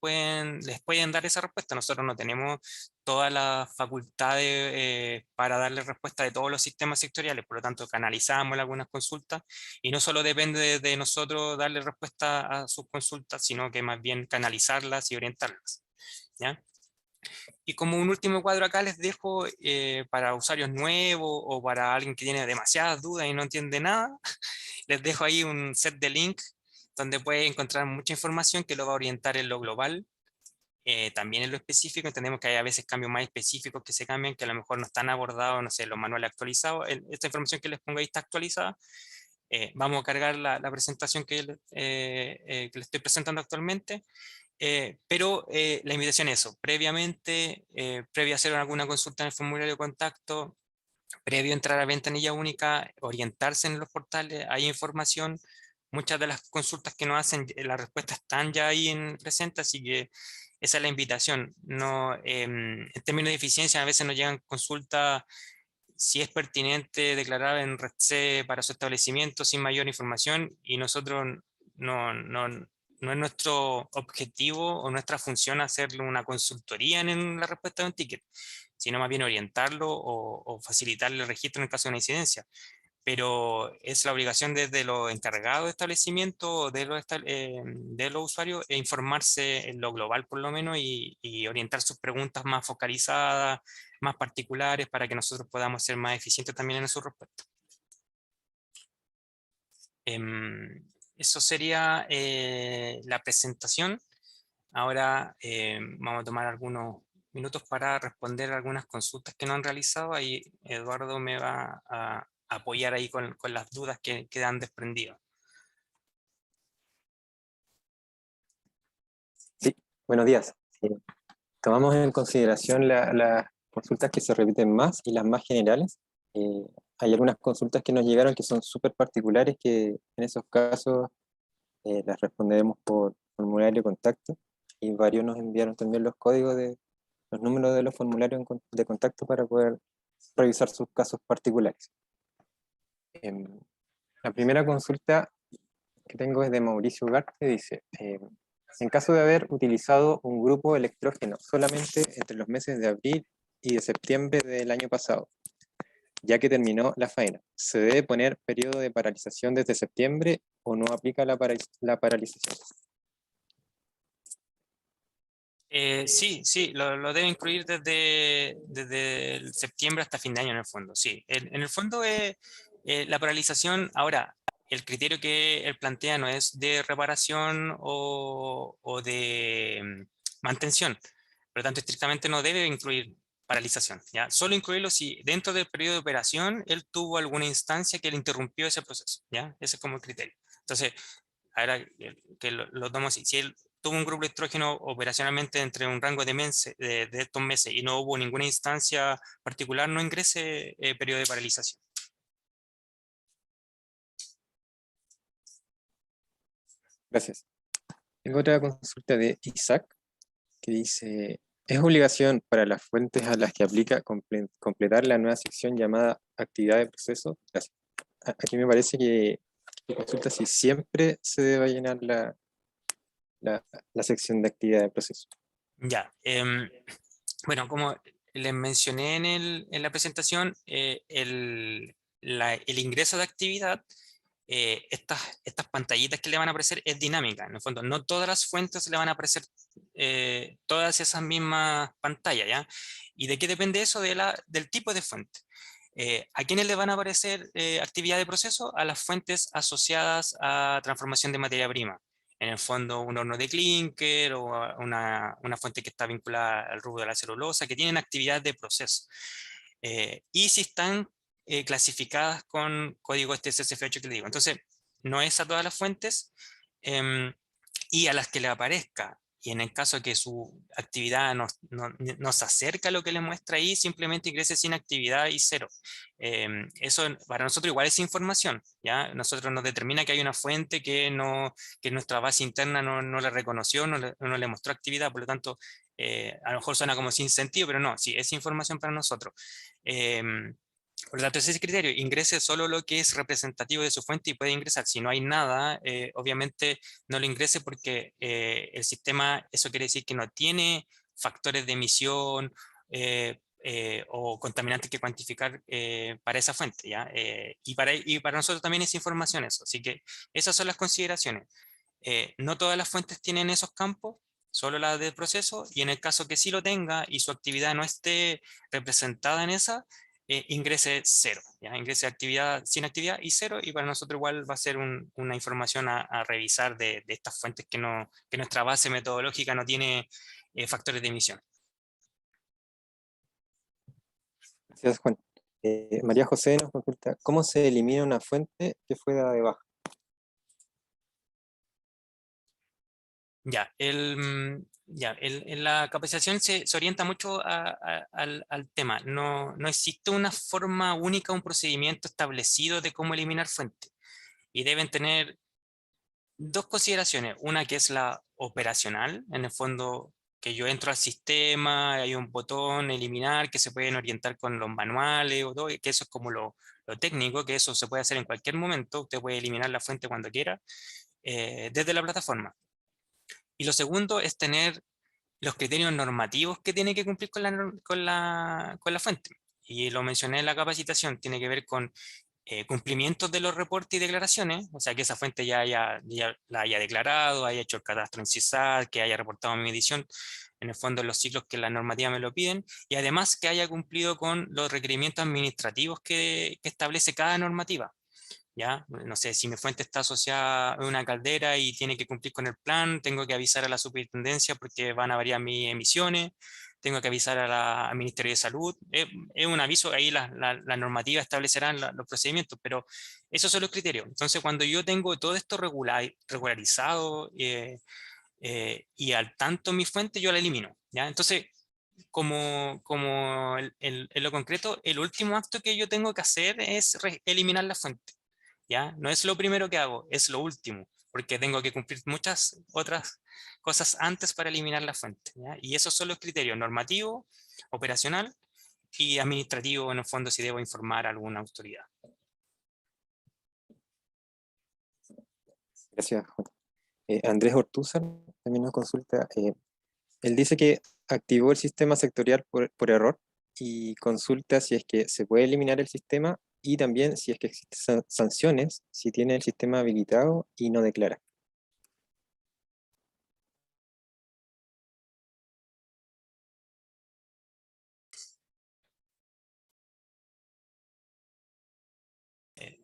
pueden dar esa respuesta. Nosotros no tenemos todas las facultades para darle respuesta de todos los sistemas sectoriales, por lo tanto canalizamos algunas consultas y no solo depende de nosotros darle respuesta a sus consultas, sino que más bien canalizarlas y orientarlas. ¿Ya? Y como un último cuadro acá les dejo para usuarios nuevos o para alguien que tiene demasiadas dudas y no entiende nada, les dejo ahí un set de links donde puede encontrar mucha información que lo va a orientar en lo global, también en lo específico. Entendemos que hay a veces cambios más específicos que se cambian, que a lo mejor no están abordados, no sé, los manuales actualizados. Esta información que les pongo ahí está actualizada. Vamos a cargar la presentación que les estoy presentando actualmente. Pero la invitación es eso, previamente, previo a hacer alguna consulta en el formulario de contacto, previo a entrar a ventanilla única, orientarse en los portales, hay información, muchas de las consultas que nos hacen, las respuestas están ya ahí presentes, así que esa es la invitación. No, en términos de eficiencia, a veces nos llegan consultas si es pertinente declarar en Red C para su establecimiento sin mayor información y nosotros no es nuestro objetivo o nuestra función hacerle una consultoría en la respuesta de un ticket, sino más bien orientarlo o facilitarle el registro en el caso de una incidencia. Pero es la obligación desde los encargados de establecimiento o de los usuarios informarse en lo global por lo menos y orientar sus preguntas más focalizadas, más particulares para que nosotros podamos ser más eficientes también en su respuesta. Eso sería la presentación. Ahora vamos a tomar algunos minutos para responder algunas consultas que no han realizado. Ahí Eduardo me va a apoyar ahí con las dudas que han desprendido. Sí, buenos días. Tomamos en consideración las consultas que se repiten más y las más generales. Hay algunas consultas que nos llegaron que son súper particulares, que en esos casos las responderemos por formulario de contacto, y varios nos enviaron también los códigos de los números de los formularios de contacto para poder revisar sus casos particulares. La primera consulta que tengo es de Mauricio Ugarte, que dice: en caso de haber utilizado un grupo electrógeno solamente entre los meses de abril y de septiembre del año pasado, ya que terminó la faena, ¿se debe poner periodo de paralización desde septiembre o no aplica la paralización? Sí, lo debe incluir desde el septiembre hasta fin de año en el fondo, sí. En el fondo la paralización, ahora, el criterio que él plantea no es de reparación o de mantención, por lo tanto, estrictamente no debe incluir paralización, ¿ya? Solo incluirlo si dentro del periodo de operación él tuvo alguna instancia que le interrumpió ese proceso, ¿ya? Ese es como el criterio. Entonces, ahora que lo tomo así, si él tuvo un grupo de estrógeno operacionalmente entre un rango de estos meses y no hubo ninguna instancia particular, no ingrese periodo de paralización. Gracias. Tengo otra consulta de Isaac, que dice: ¿es obligación para las fuentes a las que aplica completar la nueva sección llamada actividad de proceso? Gracias. Aquí me parece que consulta si siempre se debe llenar la sección de actividad de proceso. Ya, Bueno, como les mencioné en la presentación, el ingreso de actividad, estas pantallitas que le van a aparecer es dinámica. En el fondo, no todas las fuentes le van a aparecer todas esas mismas pantallas, ¿ya? ¿Y de qué depende eso? Del tipo de fuente. ¿A quiénes le van a aparecer actividad de proceso? A las fuentes asociadas a transformación de materia prima. En el fondo, un horno de clinker o una fuente que está vinculada al rubro de la celulosa, que tienen actividad de proceso. Y si están clasificadas con código este CSF8 que le digo. Entonces, no es a todas las fuentes, em, y a las que le aparezca. Y en el caso que su actividad nos acerca a lo que le muestra ahí, simplemente ingrese sin actividad y cero. Eso para nosotros igual es información, ¿ya? Nosotros nos determina que hay una fuente que nuestra base interna no le reconoció, no le mostró actividad, por lo tanto, a lo mejor suena como sin sentido, pero no, sí, es información para nosotros. Por lo tanto, ese criterio, ingrese solo lo que es representativo de su fuente y puede ingresar. Si no hay nada, obviamente no lo ingrese porque el sistema, eso quiere decir que no tiene factores de emisión o contaminantes que cuantificar para esa fuente, ¿ya? Y para nosotros también es información eso. Así que esas son las consideraciones. No todas las fuentes tienen esos campos, solo las de proceso, y en el caso que sí lo tenga y su actividad no esté representada en esa, ingrese cero, ¿ya? Ingrese actividad sin actividad y cero, y para nosotros igual va a ser una información a revisar de estas fuentes que nuestra base metodológica no tiene factores de emisión. Gracias, Juan. María José nos consulta, ¿cómo se elimina una fuente que fue dada de baja? Ya, en la capacitación se orienta mucho al tema. No existe una forma única, un procedimiento establecido de cómo eliminar fuentes. Y deben tener dos consideraciones. Una que es la operacional, en el fondo que yo entro al sistema, hay un botón eliminar que se pueden orientar con los manuales o todo, que eso es como lo técnico, que eso se puede hacer en cualquier momento. Usted puede eliminar la fuente cuando quiera desde la plataforma. Y lo segundo es tener los criterios normativos que tiene que cumplir con la fuente. Y lo mencioné en la capacitación, tiene que ver con cumplimientos de los reportes y declaraciones, o sea, que esa fuente ya la haya declarado, haya hecho el catastro en CISAT, que haya reportado mi medición, en el fondo en los ciclos que la normativa me lo piden, y además que haya cumplido con los requerimientos administrativos que establece cada normativa. ¿Ya? No sé, si mi fuente está asociada a una caldera y tiene que cumplir con el plan, tengo que avisar a la superintendencia porque van a variar mis emisiones, tengo que avisar al Ministerio de Salud. Es un aviso, ahí la normativa establecerán los procedimientos, pero esos son los criterios. Entonces, cuando yo tengo todo esto regularizado y al tanto mi fuente, yo la elimino. ¿Ya? Entonces, como en lo concreto, el último acto que yo tengo que hacer es eliminar la fuente. ¿Ya? No es lo primero que hago, es lo último, porque tengo que cumplir muchas otras cosas antes para eliminar la fuente, ¿ya? Y esos son los criterios: normativo, operacional y administrativo, en el fondo, si debo informar a alguna autoridad. Gracias, Juan. Andrés Ortúzar también nos consulta, él dice que activó el sistema sectorial por error y consulta si es que se puede eliminar el sistema y también si es que existen sanciones si tiene el sistema habilitado y no declara. Eh,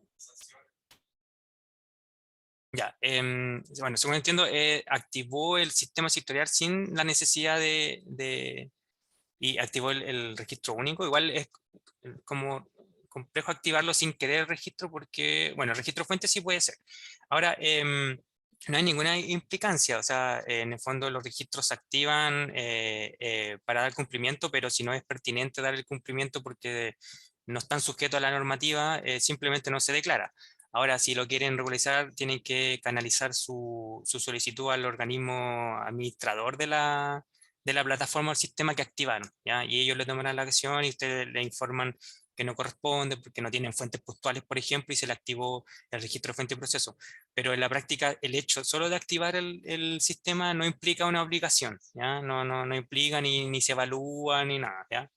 Ya, bueno, según entiendo, activó el sistema sectorial sin la necesidad y activó el registro único. Igual es como complejo activarlo sin querer el registro porque, bueno, el registro fuente sí puede ser. Ahora, no hay ninguna implicancia, o sea, en el fondo los registros se activan para dar cumplimiento, pero si no es pertinente dar el cumplimiento porque no están sujetos a la normativa, simplemente no se declara. Ahora, si lo quieren regularizar, tienen que canalizar su solicitud al organismo administrador de la plataforma o el sistema que activaron, ¿ya? Y ellos le tomarán la acción y ustedes le informan que no corresponde, porque no tienen fuentes puntuales, por ejemplo, y se le activó el registro de fuente y proceso. Pero en la práctica, el hecho solo de activar el sistema no implica una obligación, ¿ya? No implica ni se evalúa ni nada, ¿ya?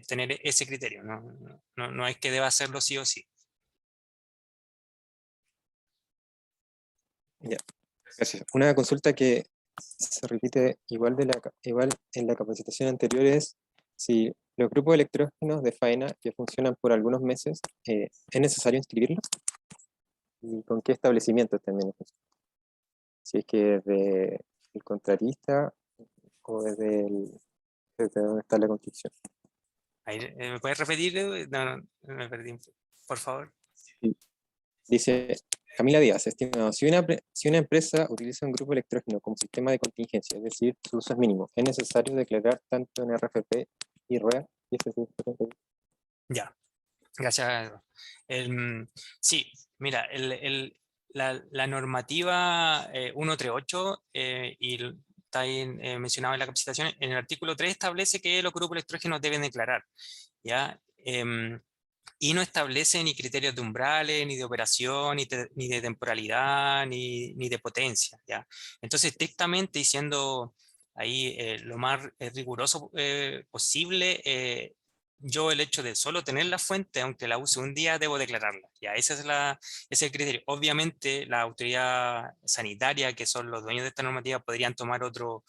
Tener ese criterio, no es que deba hacerlo sí o sí. Ya, gracias. Una consulta que se repite igual en la capacitación anterior es si los grupos electrógenos de faena que funcionan por algunos meses, ¿es necesario inscribirlos? ¿Y con qué establecimientos también? Si es que es de el contratista o desde donde está la construcción. Ahí, ¿me puedes repetir? No, me perdí. Por favor. Sí. Dice Camila Díaz, estimado, si una empresa utiliza un grupo electrógeno como sistema de contingencia, es decir, su uso es mínimo, ¿es necesario declarar tanto en RFP y REA y SC? Ya, gracias. Sí, mira, la normativa 138 está ahí mencionado en la capacitación, en el artículo 3 establece que los grupos electrógenos deben declarar, ¿ya? Y no establece ni criterios de umbrales, ni de operación, ni de temporalidad, ni de potencia, ¿ya? Entonces, estrictamente y siendo ahí lo más riguroso posible, yo el hecho de solo tener la fuente, aunque la use un día, debo declararla, ¿ya? Ese es el criterio. Obviamente, la autoridad sanitaria, que son los dueños de esta normativa, podrían tomar otro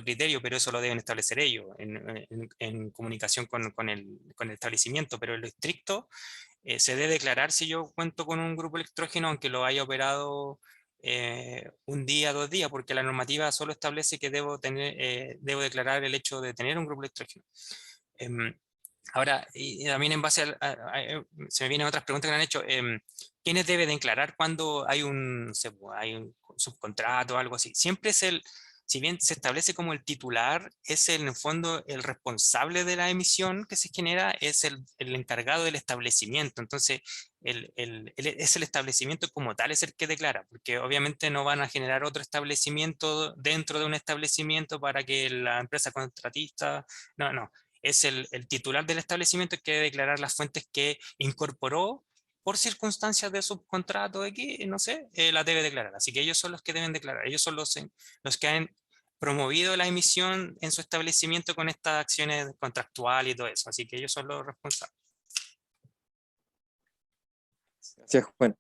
criterio, pero eso lo deben establecer ellos en comunicación con el establecimiento, pero en lo estricto se debe declarar si yo cuento con un grupo electrógeno, aunque lo haya operado un día, 2 días, porque la normativa solo establece que debo declarar el hecho de tener un grupo electrógeno. Em, Ahora, y también en base se me vienen otras preguntas que me han hecho. ¿Quiénes deben declarar cuando hay no sé, pues, hay un subcontrato o algo así? Siempre si bien se establece como el titular, es en el fondo el responsable de la emisión que se genera, es el encargado del establecimiento. Entonces, es el establecimiento como tal, es el que declara, porque obviamente no van a generar otro establecimiento dentro de un establecimiento para que la empresa contratista, no, es el titular del establecimiento que debe declarar las fuentes que incorporó por circunstancias de subcontrato X, no sé, las debe declarar. Así que ellos son los que deben declarar. Ellos son los que han promovido la emisión en su establecimiento con estas acciones contractuales y todo eso. Así que ellos son los responsables. Gracias, Juan.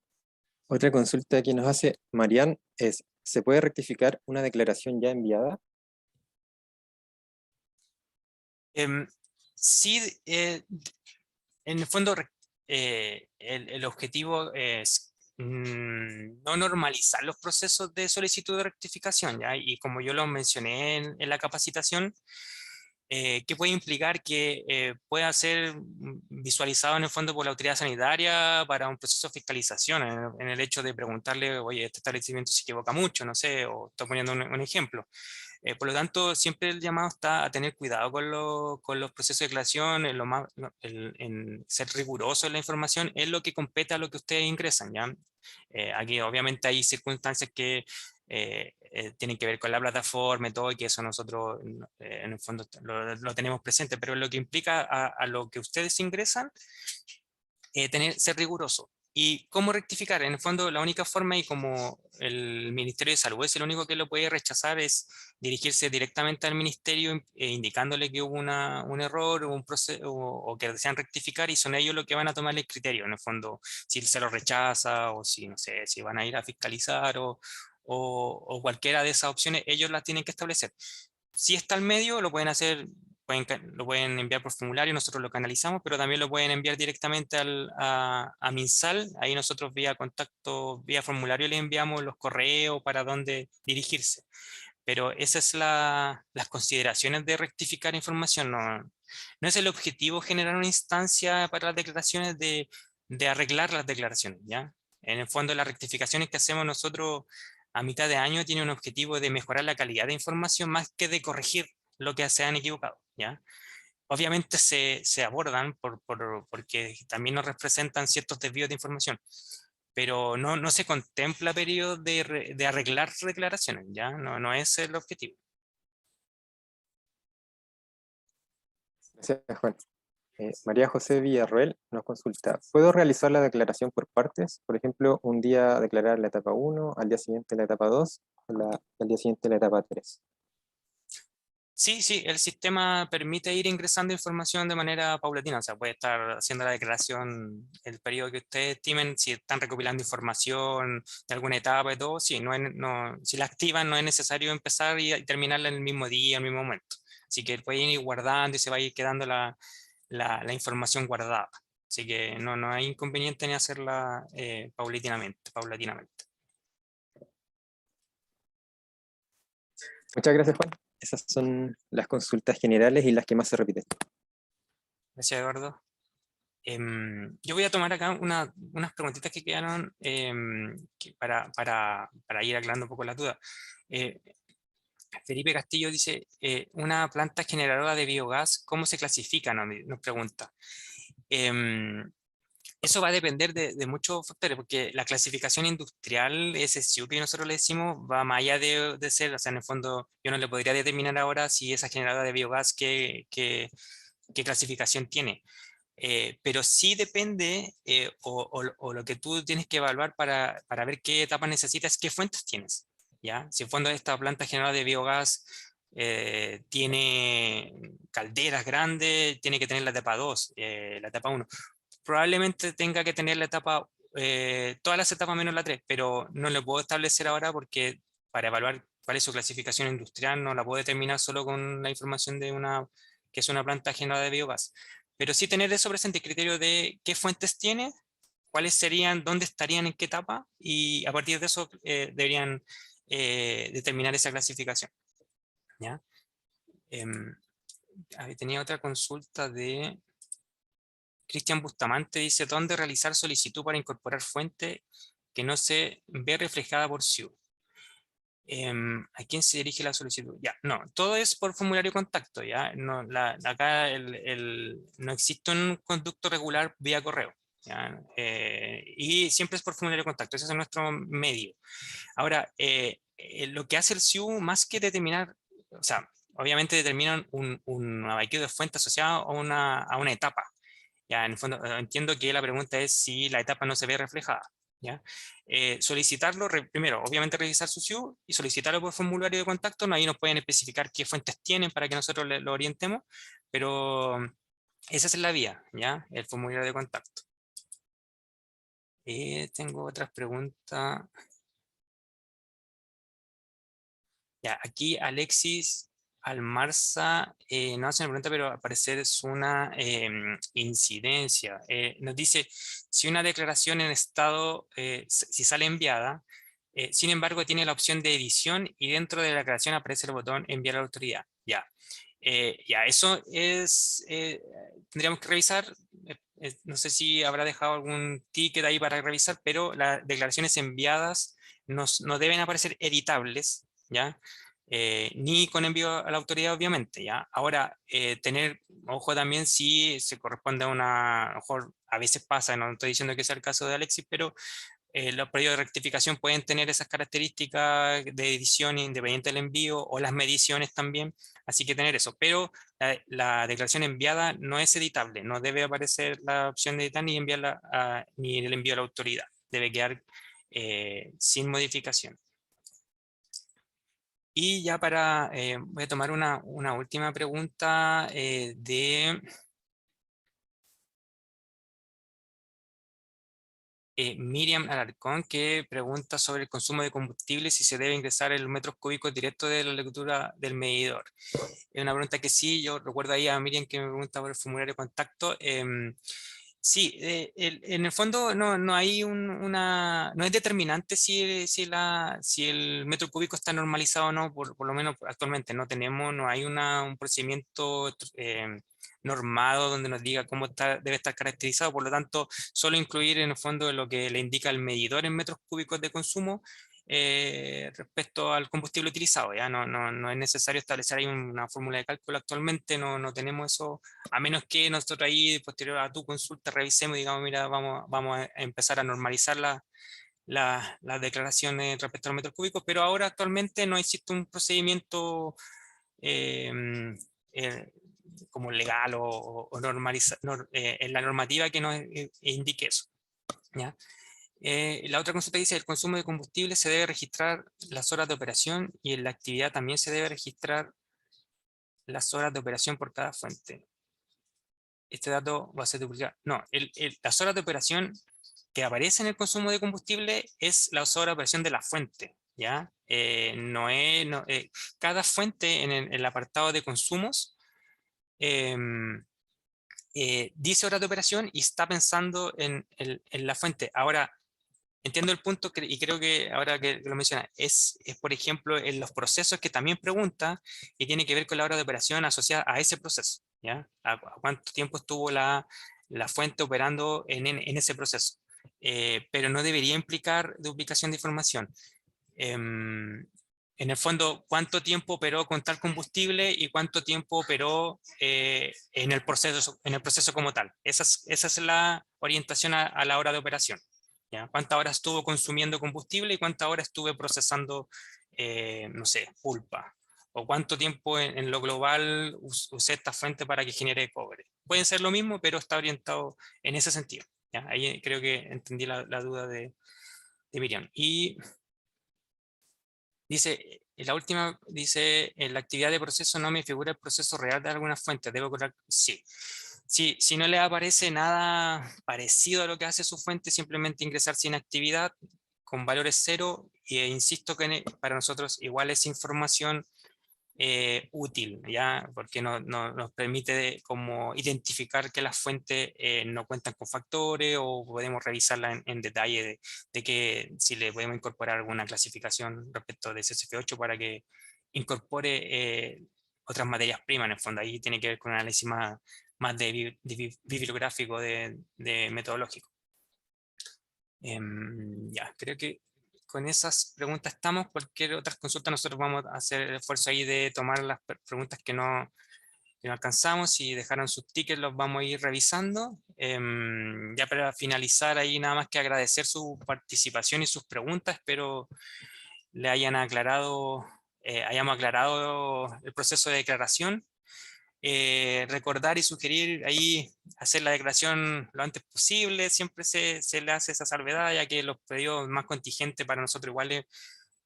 Otra consulta que nos hace Marian es, ¿se puede rectificar una declaración ya enviada? Em, sí, en el fondo, el objetivo es no normalizar los procesos de solicitud de rectificación, ¿ya? Y como yo lo mencioné en la capacitación, que puede implicar que pueda ser visualizado en el fondo por la autoridad sanitaria para un proceso de fiscalización, en el hecho de preguntarle, oye, este establecimiento se equivoca mucho, no sé, o estoy poniendo un ejemplo. Por lo tanto, siempre el llamado está a tener cuidado con los procesos de declaración, en ser riguroso en la información, es lo que compete a lo que ustedes ingresan, ¿ya? Aquí obviamente hay circunstancias que tienen que ver con la plataforma y todo, y que eso nosotros en el fondo lo tenemos presente, pero lo que implica a lo que ustedes ingresan, ser riguroso. ¿Y cómo rectificar? En el fondo, la única forma, y como el Ministerio de Salud es el único que lo puede rechazar, es dirigirse directamente al Ministerio indicándole que hubo un error o, un proceso, o que desean rectificar, y son ellos los que van a tomar el criterio, en el fondo, si se lo rechaza o si, no sé, si van a ir a fiscalizar o cualquiera de esas opciones, ellos las tienen que establecer. Si está al medio, lo pueden hacer, lo pueden enviar por formulario, nosotros lo canalizamos, pero también lo pueden enviar directamente a MinSal. Ahí nosotros vía contacto, vía formulario les enviamos los correos para dónde dirigirse. Pero esas son las consideraciones de rectificar información. No es el objetivo generar una instancia para las declaraciones de arreglar las declaraciones, ¿ya? En el fondo, las rectificaciones que hacemos nosotros a mitad de año tienen un objetivo de mejorar la calidad de información más que de corregir lo que se han equivocado, ¿ya? Obviamente se abordan porque también nos representan ciertos desvíos de información, pero no se contempla periodo de arreglar declaraciones, ¿ya? No es el objetivo. Gracias, Juan. María José Villarroel nos consulta, ¿puedo realizar la declaración por partes? Por ejemplo, un día declarar la etapa 1, al día siguiente la etapa 2, al día siguiente la etapa 3. Sí, sí, el sistema permite ir ingresando información de manera paulatina, o sea, puede estar haciendo la declaración el periodo que ustedes estimen, si están recopilando información de alguna etapa y todo, sí, si la activan no es necesario empezar y terminarla en el mismo día, en el mismo momento. Así que pueden ir guardando y se va a ir quedando la información guardada. Así que no hay inconveniente en hacerla paulatinamente. Muchas gracias, Juan. Esas son las consultas generales y las que más se repiten. Gracias, Eduardo. Yo voy a tomar acá unas preguntitas que quedaron para ir aclarando un poco las dudas. Eh, Felipe Castillo dice, una planta generadora de biogás, ¿cómo se clasifica? Nos pregunta. Em, Eso va a depender de muchos factores, porque la clasificación industrial, SSU que nosotros le decimos, va más allá de ser, o sea, en el fondo yo no le podría determinar ahora si esa generadora de biogás qué clasificación tiene. Pero sí depende, o lo que tú tienes que evaluar para ver qué etapa necesitas, qué fuentes tienes, ¿ya? Si en fondo esta planta generadora de biogás tiene calderas grandes, tiene que tener la etapa 2, la etapa 1. Probablemente tenga que tener la etapa, todas las etapas menos la 3, pero no lo puedo establecer ahora porque para evaluar cuál es su clasificación industrial no la puedo determinar solo con la información de que es una planta generadora de biogás. Pero sí tener eso presente, el criterio de qué fuentes tiene, cuáles serían, dónde estarían, en qué etapa, y a partir de eso deberían determinar esa clasificación. ¿Ya? Em, Tenía otra consulta de Cristian Bustamante, dice, ¿dónde realizar solicitud para incorporar fuente que no se ve reflejada por SIU? ¿A quién se dirige la solicitud? Ya, no, todo es por formulario de contacto, ya, no, acá no existe un conducto regular vía correo, ya, y siempre es por formulario de contacto, ese es nuestro medio. Ahora, lo que hace el SIU, más que determinar, o sea, obviamente determinan un abanico de fuente asociado a una etapa, ya, en el fondo, entiendo que la pregunta es si la etapa no se ve reflejada. ¿Ya? Solicitarlo, primero, obviamente revisar su SIU y solicitarlo por formulario de contacto. No, ahí nos pueden especificar qué fuentes tienen para que nosotros lo orientemos, pero esa es la vía, ¿ya? El formulario de contacto. Tengo otras preguntas. Ya, aquí Alexis Almarza no hace una pregunta, pero al parecer es una incidencia. Nos dice, si una declaración en estado, si sale enviada, sin embargo tiene la opción de edición y dentro de la declaración aparece el botón enviar a la autoridad. Ya, ya eso tendríamos que revisar. No sé si habrá dejado algún ticket ahí para revisar, pero las declaraciones enviadas no deben aparecer editables, ¿ya? Ni con envío a la autoridad, obviamente, ¿ya? Ahora, tener ojo también si se corresponde a lo mejor a veces pasa, no estoy diciendo que sea el caso de Alexis, pero los periodos de rectificación pueden tener esas características de edición independiente del envío o las mediciones también, así que tener eso, pero la declaración enviada no es editable, no debe aparecer la opción de editar ni enviarla ni el envío a la autoridad, debe quedar sin modificación. Y ya voy a tomar una última pregunta de Miriam Alarcón, que pregunta sobre el consumo de combustible, si se debe ingresar en los metros cúbicos directo de la lectura del medidor. Es una pregunta que sí, yo recuerdo ahí a Miriam que me pregunta por el formulario de contacto. Sí, en el fondo no hay no es determinante si el metro cúbico está normalizado o no, por lo menos actualmente no hay un procedimiento normado donde nos diga cómo debe estar caracterizado, por lo tanto, solo incluir en el fondo lo que le indica el medidor en metros cúbicos de consumo respecto al combustible utilizado. ¿Ya? No es necesario establecer ahí una fórmula de cálculo actualmente, no tenemos eso, a menos que nosotros ahí, posterior a tu consulta, revisemos y digamos, mira, vamos a empezar a normalizar las declaraciones respecto a los metros cúbicos, pero ahora actualmente no existe un procedimiento eh, como legal o en la normativa que nos indique eso. ¿Ya? La otra consulta dice: el consumo de combustible se debe registrar las horas de operación y en la actividad también se debe registrar las horas de operación por cada fuente. Este dato va a ser duplicado. No, las horas de operación que aparece en el consumo de combustible es las horas de operación de la fuente, ¿ya? No es, cada fuente en el apartado de consumos em, dice horas de operación y está pensando en la fuente. Ahora, entiendo el punto y creo que ahora que lo menciona, es por ejemplo en los procesos que también pregunta y tiene que ver con la hora de operación asociada a ese proceso, ¿ya? A cuánto tiempo estuvo la fuente operando en ese proceso. Pero no debería implicar duplicación de información. En el fondo, cuánto tiempo operó con tal combustible y cuánto tiempo operó en el proceso como tal. Esa es la orientación a la hora de operación. ¿Ya? ¿Cuántas horas estuvo consumiendo combustible y cuántas horas estuve procesando, no sé, pulpa? ¿O cuánto tiempo en lo global usé esta fuente para que genere cobre? Pueden ser lo mismo, pero está orientado en ese sentido. ¿Ya? Ahí creo que entendí la duda de Miriam. Y dice, la última dice: en la actividad de proceso no me figura el proceso real de alguna fuente. Debo correr. Sí. Si no le aparece nada parecido a lo que hace su fuente, simplemente ingresar sin actividad con valores cero. E insisto que para nosotros igual es información útil, ¿ya? Porque nos permite como identificar que las fuentes no cuentan con factores, o podemos revisarla en detalle de que si le podemos incorporar alguna clasificación respecto de CSF8 para que incorpore otras materias primas en el fondo. Ahí tiene que ver con un análisis más bibliográfico de metodológico. Ya, creo que con esas preguntas estamos. Cualquier otra consulta nosotros vamos a hacer el esfuerzo ahí de tomar las preguntas que no alcanzamos, y dejaron sus tickets, los vamos a ir revisando. Ya para finalizar ahí, nada más que agradecer su participación y sus preguntas. Espero le hayamos aclarado el proceso de declaración. Recordar y sugerir ahí hacer la declaración lo antes posible. Siempre se le hace esa salvedad, ya que los pedidos más contingentes para nosotros igual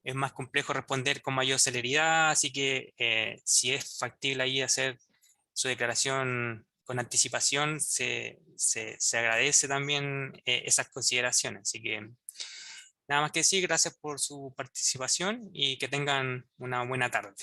es más complejo responder con mayor celeridad, así que si es factible ahí hacer su declaración con anticipación, se agradece también esas consideraciones. Así que nada más que decir, gracias por su participación y que tengan una buena tarde.